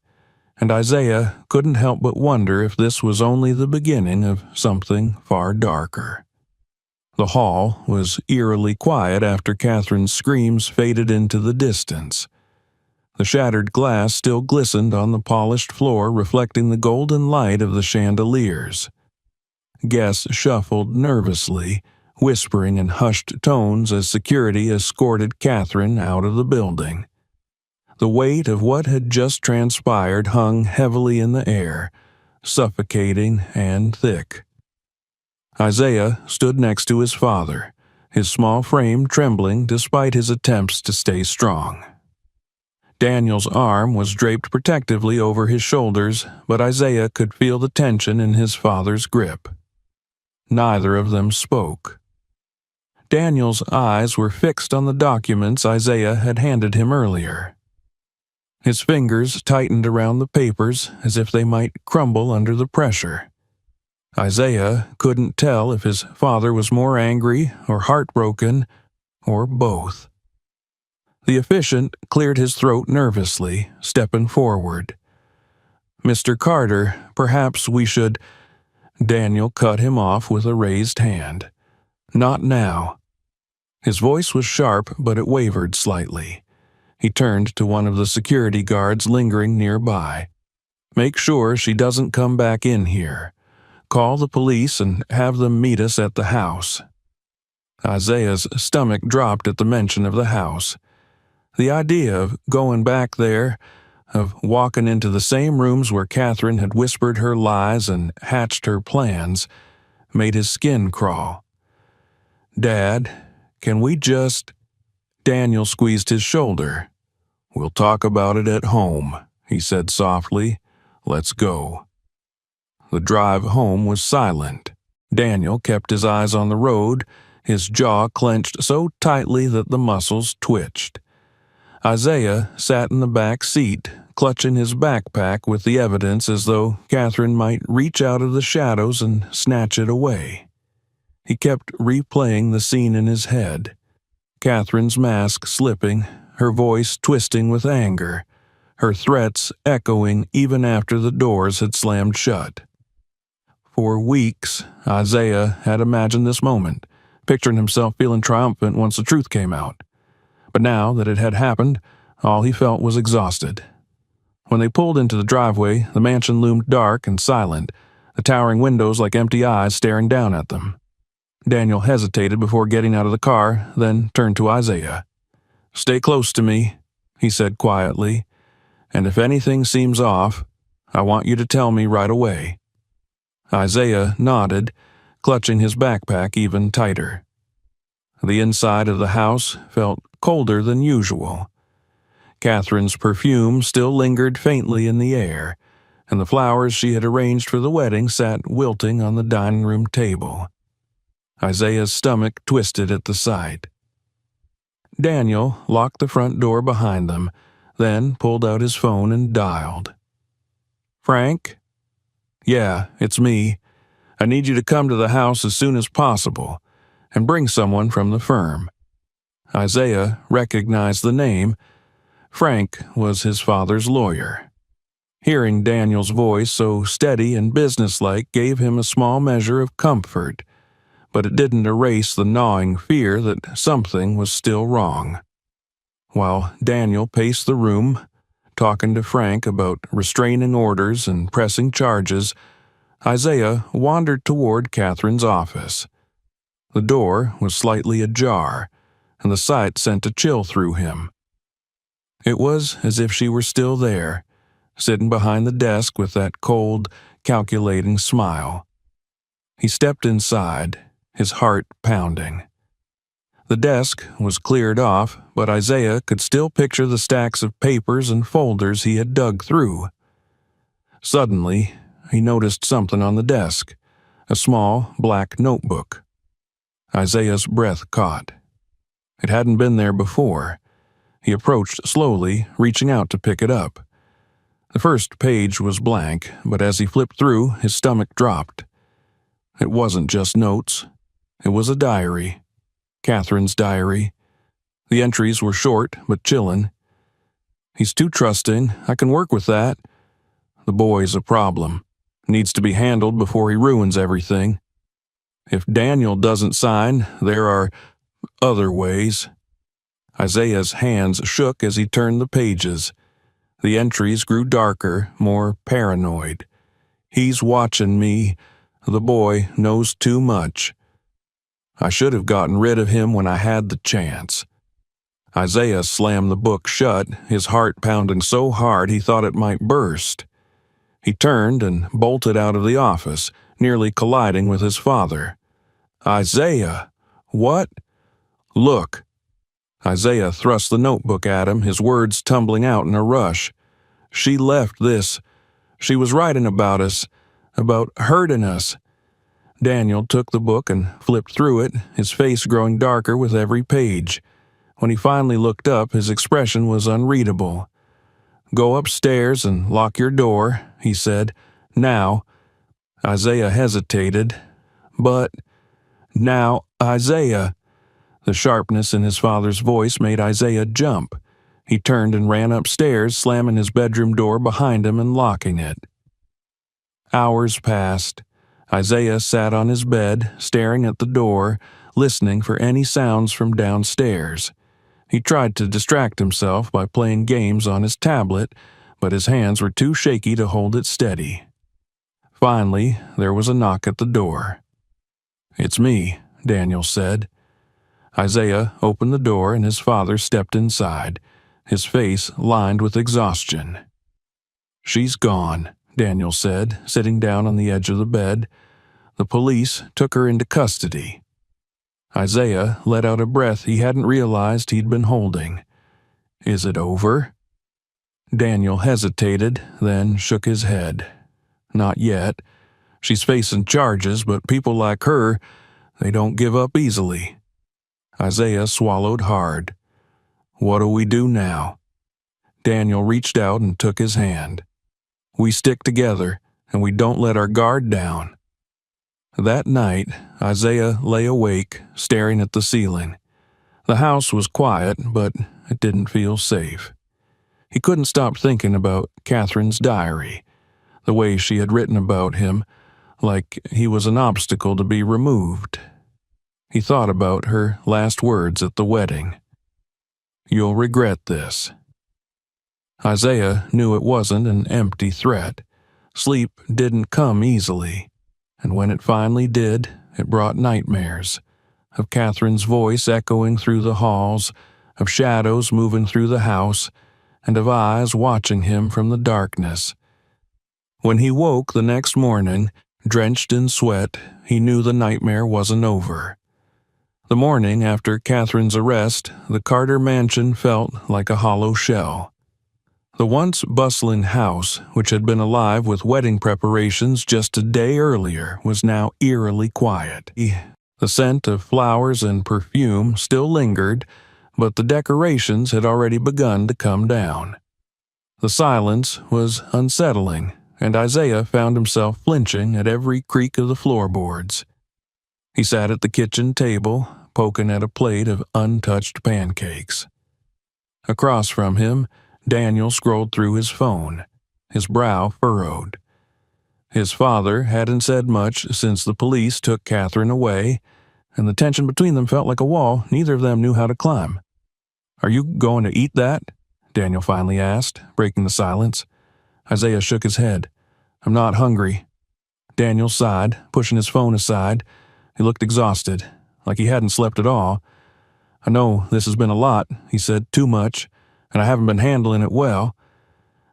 and Isaiah couldn't help but wonder if this was only the beginning of something far darker. The hall was eerily quiet after Catherine's screams faded into the distance. The shattered glass still glistened on the polished floor, reflecting the golden light of the chandeliers. Guests shuffled nervously, whispering in hushed tones as security escorted Catherine out of the building. The weight of what had just transpired hung heavily in the air, suffocating and thick. Isaiah stood next to his father, his small frame trembling despite his attempts to stay strong. Daniel's arm was draped protectively over his shoulders, but Isaiah could feel the tension in his father's grip. Neither of them spoke. Daniel's eyes were fixed on the documents Isaiah had handed him earlier. His fingers tightened around the papers as if they might crumble under the pressure. Isaiah couldn't tell if his father was more angry or heartbroken, or both. The officiant cleared his throat nervously, stepping forward. "Mr. Carter, perhaps we should—" Daniel cut him off with a raised hand. "Not now." His voice was sharp, but it wavered slightly. He turned to one of the security guards lingering nearby. "Make sure she doesn't come back in here. Call the police and have them meet us at the house." Isaiah's stomach dropped at the mention of the house. The idea of going back there, of walking into the same rooms where Catherine had whispered her lies and hatched her plans, made his skin crawl. "Dad, can we just—" Daniel squeezed his shoulder. "We'll talk about it at home," he said softly. "Let's go." The drive home was silent. Daniel kept his eyes on the road, his jaw clenched so tightly that the muscles twitched. Isaiah sat in the back seat, clutching his backpack with the evidence as though Catherine might reach out of the shadows and snatch it away. He kept replaying the scene in his head. Catherine's mask slipping, her voice twisting with anger, her threats echoing even after the doors had slammed shut. For weeks, Isaiah had imagined this moment, picturing himself feeling triumphant once the truth came out. But now that it had happened, all he felt was exhausted. When they pulled into the driveway, the mansion loomed dark and silent, the towering windows like empty eyes staring down at them. Daniel hesitated before getting out of the car, then turned to Isaiah. "Stay close to me," he said quietly, "and if anything seems off, I want you to tell me right away." Isaiah nodded, clutching his backpack even tighter. The inside of the house felt colder than usual. Catherine's perfume still lingered faintly in the air, and the flowers she had arranged for the wedding sat wilting on the dining room table. Isaiah's stomach twisted at the sight. Daniel locked the front door behind them, then pulled out his phone and dialed. "Frank?" "Yeah, it's me. I need you to come to the house as soon as possible, and bring someone from the firm." Isaiah recognized the name. Frank was his father's lawyer. Hearing Daniel's voice so steady and businesslike gave him a small measure of comfort, but it didn't erase the gnawing fear that something was still wrong. While Daniel paced the room, talking to Frank about restraining orders and pressing charges, Isaiah wandered toward Catherine's office. The door was slightly ajar, and the sight sent a chill through him. It was as if she were still there, sitting behind the desk with that cold, calculating smile. He stepped inside, his heart pounding. The desk was cleared off, but Isaiah could still picture the stacks of papers and folders he had dug through. Suddenly, he noticed something on the desk, a small, black notebook. Isaiah's breath caught. It hadn't been there before. He approached slowly, reaching out to pick it up. The first page was blank, but as he flipped through, his stomach dropped. It wasn't just notes. It was a diary. Catherine's diary. The entries were short, but chilling. "He's too trusting. I can work with that. The boy's a problem. Needs to be handled before he ruins everything. If Daniel doesn't sign, there are other ways." Isaiah's hands shook as he turned the pages. The entries grew darker, more paranoid. "He's watching me. The boy knows too much. I should have gotten rid of him when I had the chance." Isaiah slammed the book shut, his heart pounding so hard he thought it might burst. He turned and bolted out of the office, nearly colliding with his father. "Isaiah! What?" "Look!" Isaiah thrust the notebook at him, his words tumbling out in a rush. "She left this. She was writing about us, about hurting us." Daniel took the book and flipped through it, his face growing darker with every page. When he finally looked up, his expression was unreadable. "Go upstairs and lock your door," he said. "Now." Isaiah hesitated. "But now, Isaiah." The sharpness in his father's voice made Isaiah jump. He turned and ran upstairs, slamming his bedroom door behind him and locking it. Hours passed. Isaiah sat on his bed, staring at the door, listening for any sounds from downstairs. He tried to distract himself by playing games on his tablet, but his hands were too shaky to hold it steady. Finally, there was a knock at the door. "It's me," Daniel said. Isaiah opened the door and his father stepped inside, his face lined with exhaustion. "She's gone," Daniel said, sitting down on the edge of the bed. "The police took her into custody." Isaiah let out a breath he hadn't realized he'd been holding. "Is it over?" Daniel hesitated, then shook his head. "Not yet. She's facing charges, but people like her, they don't give up easily." Isaiah swallowed hard. "What do we do now?" Daniel reached out and took his hand. "We stick together, and we don't let our guard down." That night, Isaiah lay awake, staring at the ceiling. The house was quiet, but it didn't feel safe. He couldn't stop thinking about Catherine's diary, the way she had written about him, like he was an obstacle to be removed. He thought about her last words at the wedding. "You'll regret this." Isaiah knew it wasn't an empty threat. Sleep didn't come easily, and when it finally did, it brought nightmares, of Catherine's voice echoing through the halls, of shadows moving through the house, and of eyes watching him from the darkness. When he woke the next morning, drenched in sweat, he knew the nightmare wasn't over. The morning after Catherine's arrest, the Carter mansion felt like a hollow shell. The once bustling house, which had been alive with wedding preparations just a day earlier, was now eerily quiet. The scent of flowers and perfume still lingered, but the decorations had already begun to come down. The silence was unsettling, and Isaiah found himself flinching at every creak of the floorboards. He sat at the kitchen table, poking at a plate of untouched pancakes. Across from him, Daniel scrolled through his phone. his brow furrowed. His father hadn't said much since the police took Catherine away, and the tension between them felt like a wall neither of them knew how to climb. "Are you going to eat that?" Daniel finally asked, breaking the silence. Isaiah shook his head. "I'm not hungry." Daniel sighed, pushing his phone aside. He looked exhausted, like he hadn't slept at all. "I know this has been a lot," he said, "too much, and I haven't been handling it well."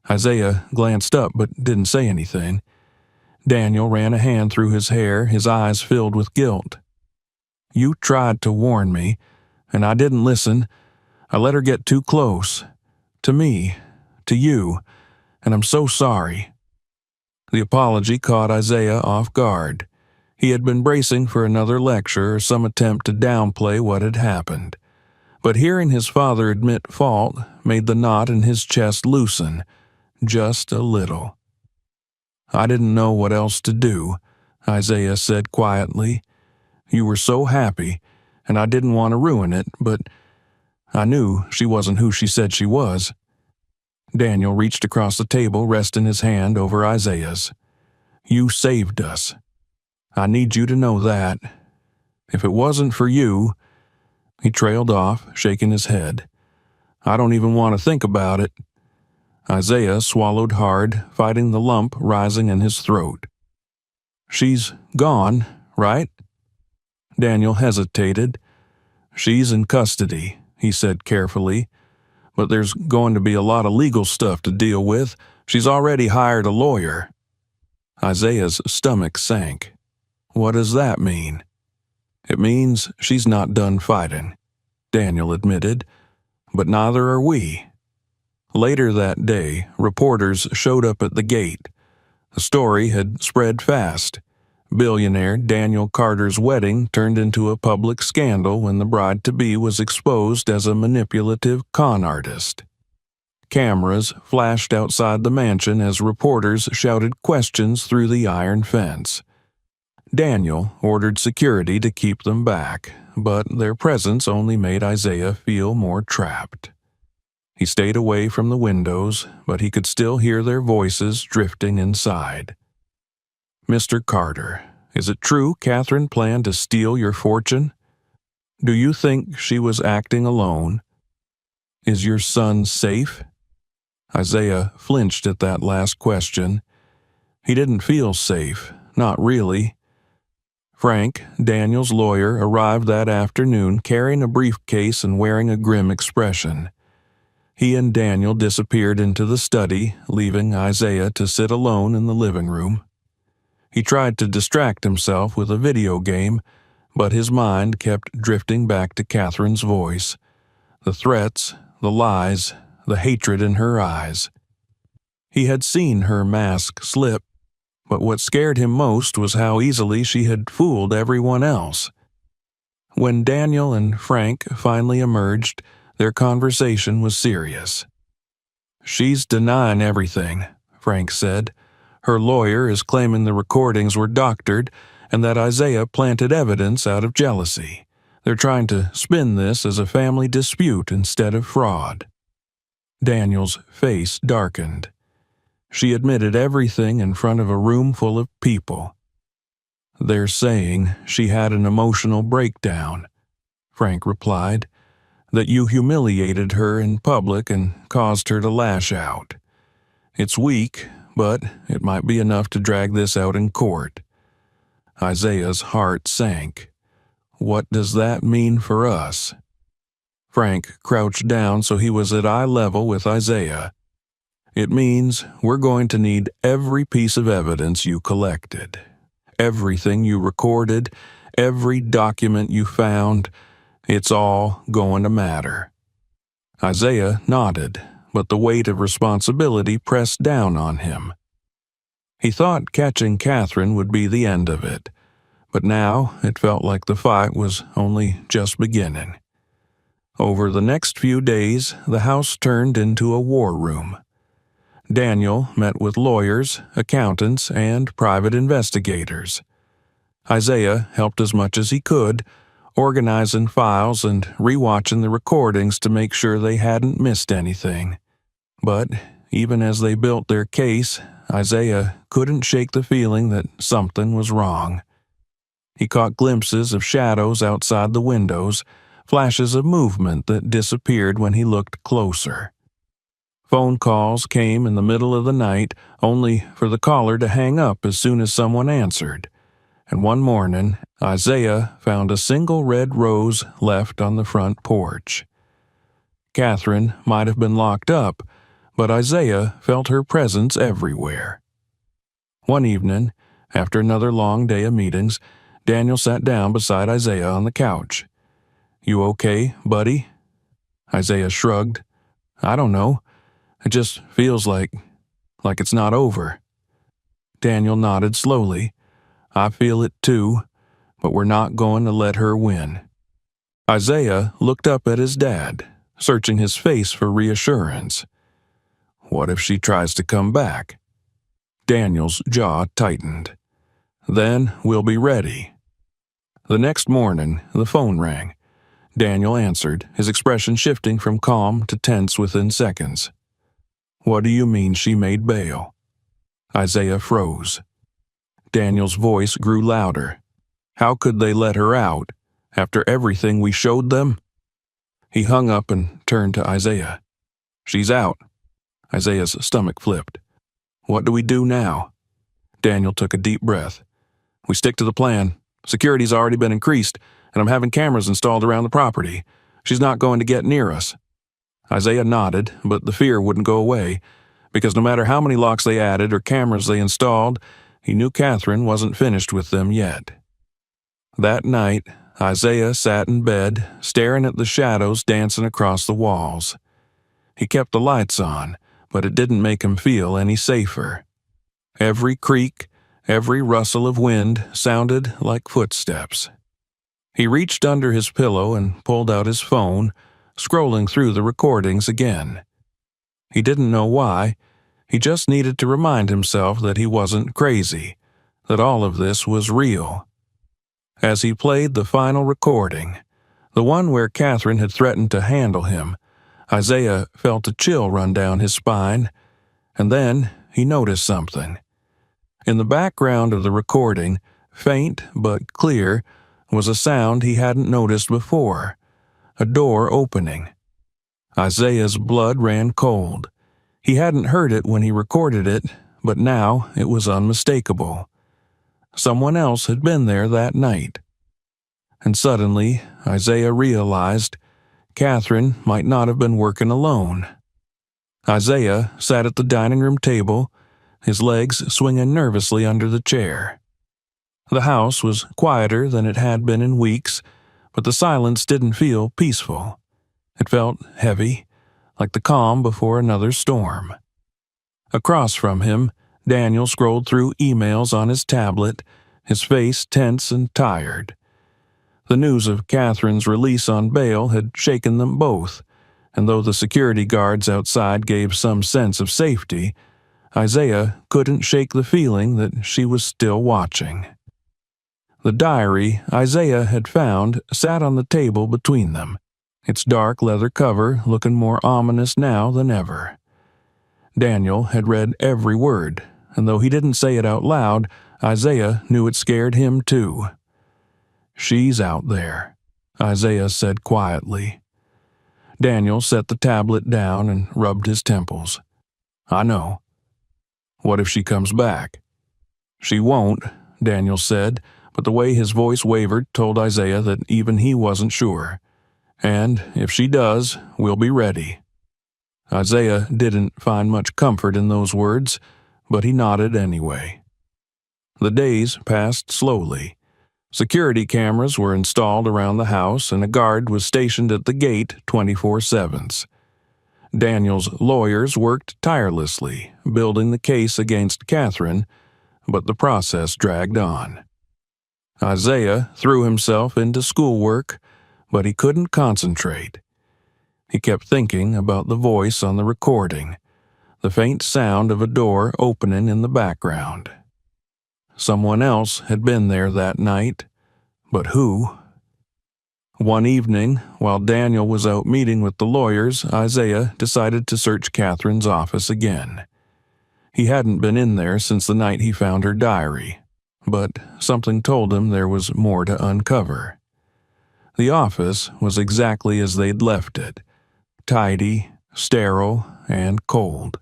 Isaiah glanced up but didn't say anything. Daniel ran a hand through his hair, his eyes filled with guilt. "You tried to warn me, and I didn't listen. I let her get too close. To me, to you, and I'm so sorry." The apology caught Isaiah off guard. He had been bracing for another lecture or some attempt to downplay what had happened. But hearing his father admit fault made the knot in his chest loosen, just a little. "I didn't know what else to do," Isaiah said quietly. "You were so happy, and I didn't want to ruin it, but I knew she wasn't who she said she was." Daniel reached across the table, resting his hand over Isaiah's. "You saved us. I need you to know that. If it wasn't for you—" He trailed off, shaking his head. "I don't even want to think about it." Isaiah swallowed hard, fighting the lump rising in his throat. "She's gone, right?" Daniel hesitated. "She's in custody," he said carefully. "But there's going to be a lot of legal stuff to deal with. She's already hired a lawyer." Isaiah's stomach sank. "What does that mean?" "It means she's not done fighting," Daniel admitted. "But neither are we." Later that day, reporters showed up at the gate. The story had spread fast. Billionaire Daniel Carter's wedding turned into a public scandal when the bride-to-be was exposed as a manipulative con artist. Cameras flashed outside the mansion as reporters shouted questions through the iron fence. Daniel ordered security to keep them back, but their presence only made Isaiah feel more trapped. He stayed away from the windows, but he could still hear their voices drifting inside. "Mr. Carter, is it true Catherine planned to steal your fortune? Do you think she was acting alone? Is your son safe?" Isaiah flinched at that last question. He didn't feel safe, not really. Frank, Daniel's lawyer, arrived that afternoon carrying a briefcase and wearing a grim expression. He and Daniel disappeared into the study, leaving Isaiah to sit alone in the living room. He tried to distract himself with a video game, but his mind kept drifting back to Catherine's voice. The threats, the lies, the hatred in her eyes. He had seen her mask slip, but what scared him most was how easily she had fooled everyone else. When Daniel and Frank finally emerged, their conversation was serious. "She's denying everything," Frank said. "Her lawyer is claiming the recordings were doctored and that Isaiah planted evidence out of jealousy. They're trying to spin this as a family dispute instead of fraud." Daniel's face darkened. She admitted everything in front of a room full of people. "They're saying she had an emotional breakdown," Frank replied, "that you humiliated her in public and caused her to lash out. It's weak, but it might be enough to drag this out in court." Isaiah's heart sank. "What does that mean for us?" Frank crouched down so he was at eye level with Isaiah. "It means we're going to need every piece of evidence you collected. Everything you recorded, every document you found. It's all going to matter." Isaiah nodded, but the weight of responsibility pressed down on him. He thought catching Catherine would be the end of it, but now it felt like the fight was only just beginning. Over the next few days, the house turned into a war room. Daniel met with lawyers, accountants, and private investigators. Isaiah helped as much as he could, organizing files and rewatching the recordings to make sure they hadn't missed anything. But even as they built their case, Isaiah couldn't shake the feeling that something was wrong. He caught glimpses of shadows outside the windows, flashes of movement that disappeared when he looked closer. Phone calls came in the middle of the night, only for the caller to hang up as soon as someone answered. And one morning, Isaiah found a single red rose left on the front porch. Catherine might have been locked up, but Isaiah felt her presence everywhere. One evening, after another long day of meetings, Daniel sat down beside Isaiah on the couch. "You okay, buddy?" Isaiah shrugged. "I don't know. It just feels like it's not over." Daniel nodded slowly. "I feel it too, but we're not going to let her win." Isaiah looked up at his dad, searching his face for reassurance. "What if she tries to come back?" Daniel's jaw tightened. "Then we'll be ready." The next morning, the phone rang. Daniel answered, his expression shifting from calm to tense within seconds. "What do you mean she made bail?" Isaiah froze. Daniel's voice grew louder. "How could they let her out, after everything we showed them?" He hung up and turned to Isaiah. "She's out." Isaiah's stomach flipped. "What do we do now?" Daniel took a deep breath. "We stick to the plan. Security's already been increased, and I'm having cameras installed around the property. She's not going to get near us." Isaiah nodded, but the fear wouldn't go away, because no matter how many locks they added or cameras they installed, he knew Catherine wasn't finished with them yet. That night, Isaiah sat in bed, staring at the shadows dancing across the walls. He kept the lights on, but it didn't make him feel any safer. Every creak, every rustle of wind sounded like footsteps. He reached under his pillow and pulled out his phone, scrolling through the recordings again. He didn't know why. He just needed to remind himself that he wasn't crazy, that all of this was real. As he played the final recording, the one where Catherine had threatened to handle him, Isaiah felt a chill run down his spine, and then he noticed something. In the background of the recording, faint but clear, was a sound he hadn't noticed before, a door opening. Isaiah's blood ran cold. He hadn't heard it when he recorded it, but now it was unmistakable. Someone else had been there that night. And suddenly, Isaiah realized Catherine might not have been working alone. Isaiah sat at the dining room table, his legs swinging nervously under the chair. The house was quieter than it had been in weeks, but the silence didn't feel peaceful. It felt heavy, like the calm before another storm. Across from him, Daniel scrolled through emails on his tablet, his face tense and tired. The news of Catherine's release on bail had shaken them both, and though the security guards outside gave some sense of safety, Isaiah couldn't shake the feeling that she was still watching. The diary Isaiah had found sat on the table between them, its dark leather cover looking more ominous now than ever. Daniel had read every word, and though he didn't say it out loud, Isaiah knew it scared him too. "She's out there," Isaiah said quietly. Daniel set the tablet down and rubbed his temples. "I know." "What if she comes back?" "She won't," Daniel said, but the way his voice wavered told Isaiah that even he wasn't sure. "And if she does, we'll be ready." Isaiah didn't find much comfort in those words, but he nodded anyway. The days passed slowly. Security cameras were installed around the house, and a guard was stationed at the gate 24/7. Daniel's lawyers worked tirelessly, building the case against Catherine, but the process dragged on. Isaiah threw himself into schoolwork, but he couldn't concentrate. He kept thinking about the voice on the recording, the faint sound of a door opening in the background. Someone else had been there that night, but who? One evening, while Daniel was out meeting with the lawyers, Isaiah decided to search Catherine's office again. He hadn't been in there since the night he found her diary, but something told him there was more to uncover. The office was exactly as they'd left it, tidy, sterile, and cold.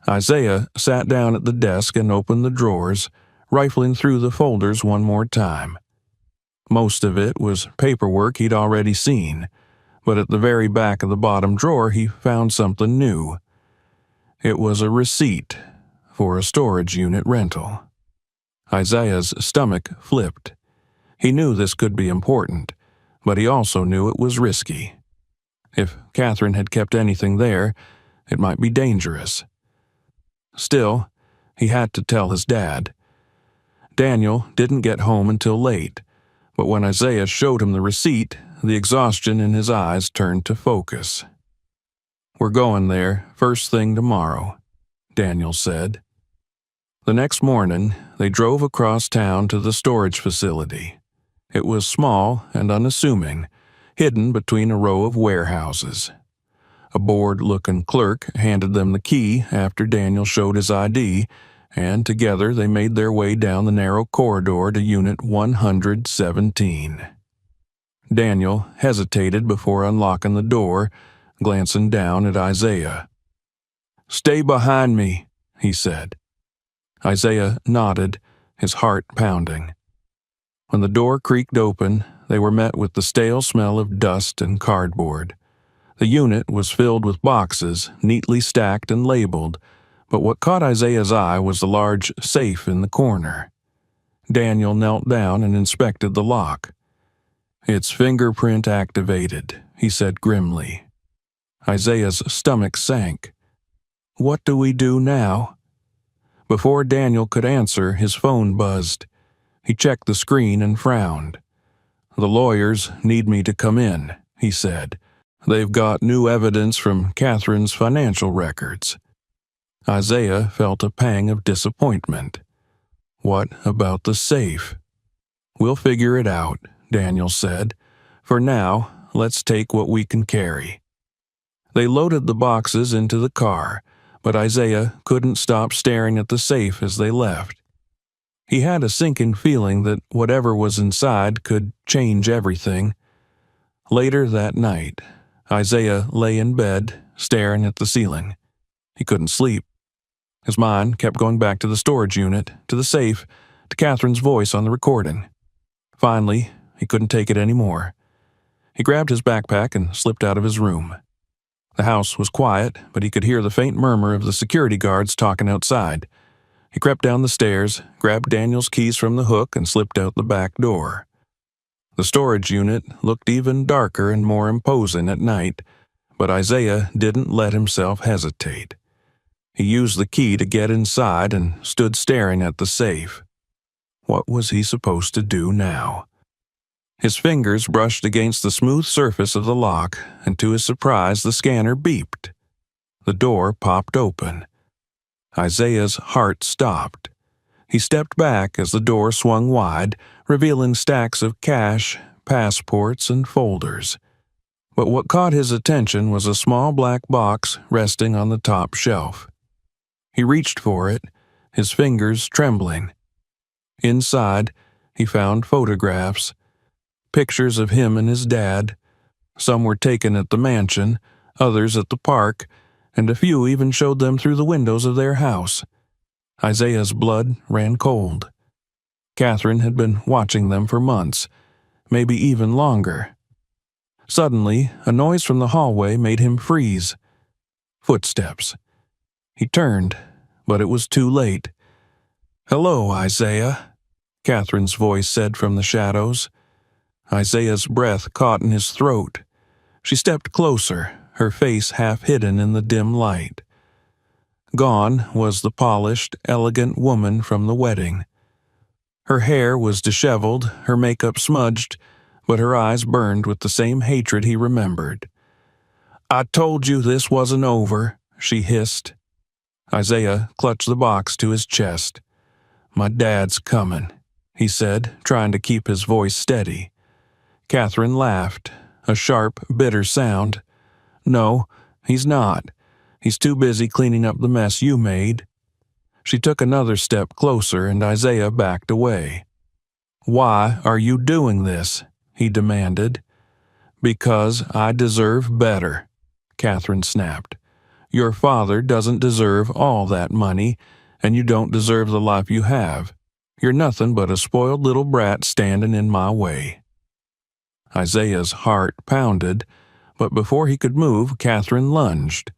Isaiah sat down at the desk and opened the drawers, rifling through the folders one more time. Most of it was paperwork he'd already seen, but at the very back of the bottom drawer he found something new. It was a receipt for a storage unit rental. Isaiah's stomach flipped. He knew this could be important, but he also knew it was risky. If Catherine had kept anything there, it might be dangerous. Still, he had to tell his dad. Daniel didn't get home until late, but when Isaiah showed him the receipt, the exhaustion in his eyes turned to focus. "We're going there first thing tomorrow," Daniel said. The next morning, they drove across town to the storage facility. It was small and unassuming, hidden between a row of warehouses. A bored-looking clerk handed them the key after Daniel showed his ID, and together they made their way down the narrow corridor to Unit 117. Daniel hesitated before unlocking the door, glancing down at Isaiah. "Stay behind me," he said. Isaiah nodded, his heart pounding. When the door creaked open, they were met with the stale smell of dust and cardboard. The unit was filled with boxes, neatly stacked and labeled, but what caught Isaiah's eye was the large safe in the corner. Daniel knelt down and inspected the lock. "It's fingerprint activated," he said grimly. Isaiah's stomach sank. "What do we do now?" Before Daniel could answer, his phone buzzed. He checked the screen and frowned. "The lawyers need me to come in," he said. "They've got new evidence from Catherine's financial records." Isaiah felt a pang of disappointment. What about the safe? "We'll figure it out," Daniel said. "For now, let's take what we can carry." They loaded the boxes into the car, but Isaiah couldn't stop staring at the safe as they left. He had a sinking feeling that whatever was inside could change everything. Later that night, Isaiah lay in bed, staring at the ceiling. He couldn't sleep. His mind kept going back to the storage unit, to the safe, to Catherine's voice on the recording. Finally, he couldn't take it anymore. He grabbed his backpack and slipped out of his room. The house was quiet, but he could hear the faint murmur of the security guards talking outside. He crept down the stairs, grabbed Daniel's keys from the hook, and slipped out the back door. The storage unit looked even darker and more imposing at night, but Isaiah didn't let himself hesitate. He used the key to get inside and stood staring at the safe. What was he supposed to do now? His fingers brushed against the smooth surface of the lock, and to his surprise the scanner beeped. The door popped open. Isaiah's heart stopped. He stepped back as the door swung wide, revealing stacks of cash, passports, and folders. But what caught his attention was a small black box resting on the top shelf. He reached for it, his fingers trembling. Inside, he found photographs, pictures of him and his dad. Some were taken at the mansion, others at the park, and a few even showed them through the windows of their house. Isaiah's blood ran cold. Catherine had been watching them for months, maybe even longer. Suddenly, a noise from the hallway made him freeze. Footsteps. He turned, but it was too late. "Hello, Isaiah," Catherine's voice said from the shadows. Isaiah's breath caught in his throat. She stepped closer, her face half hidden in the dim light. Gone was the polished, elegant woman from the wedding. Her hair was disheveled, her makeup smudged, but her eyes burned with the same hatred he remembered. "I told you this wasn't over," she hissed. Isaiah clutched the box to his chest. "My dad's coming," he said, trying to keep his voice steady. Catherine laughed, a sharp, bitter sound. "No, he's not. He's too busy cleaning up the mess you made." She took another step closer and Isaiah backed away. "Why are you doing this?" he demanded. "Because I deserve better," Catherine snapped. "Your father doesn't deserve all that money, and you don't deserve the life you have. You're nothing but a spoiled little brat standing in my way." Isaiah's heart pounded, but before he could move, Catherine lunged.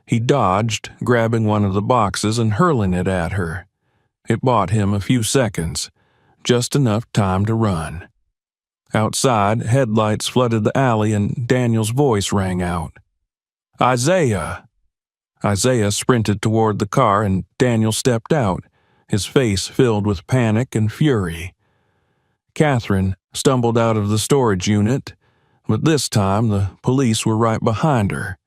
He dodged, grabbing one of the boxes and hurling it at her. It bought him a few seconds, just enough time to run. Outside, headlights flooded the alley and Daniel's voice rang out. "Isaiah!" Isaiah sprinted toward the car and Daniel stepped out, his face filled with panic and fury. Catherine stumbled out of the storage unit, but this time the police were right behind her.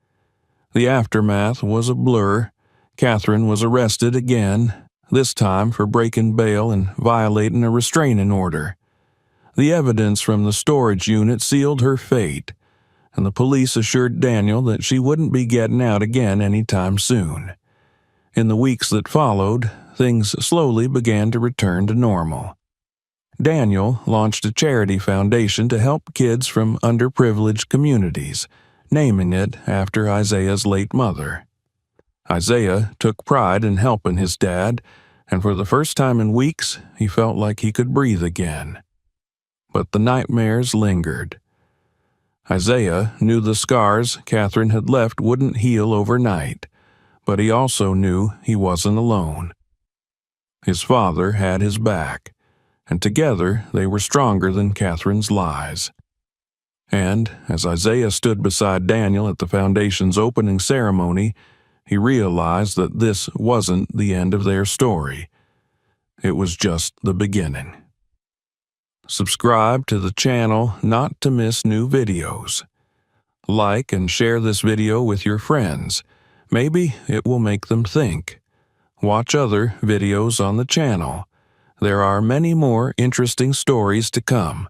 The aftermath was a blur. Catherine was arrested again, this time for breaking bail and violating a restraining order. The evidence from the storage unit sealed her fate, and the police assured Daniel that she wouldn't be getting out again anytime soon. In the weeks that followed, things slowly began to return to normal. Daniel launched a charity foundation to help kids from underprivileged communities, naming it after Isaiah's late mother. Isaiah took pride in helping his dad, and for the first time in weeks, he felt like he could breathe again. But the nightmares lingered. Isaiah knew the scars Catherine had left wouldn't heal overnight, but he also knew he wasn't alone. His father had his back, and together they were stronger than Catherine's lies. And as Isaiah stood beside Daniel at the foundation's opening ceremony, he realized that this wasn't the end of their story. It was just the beginning. Subscribe to the channel not to miss new videos. Like and share this video with your friends. Maybe it will make them think. Watch other videos on the channel. There are many more interesting stories to come.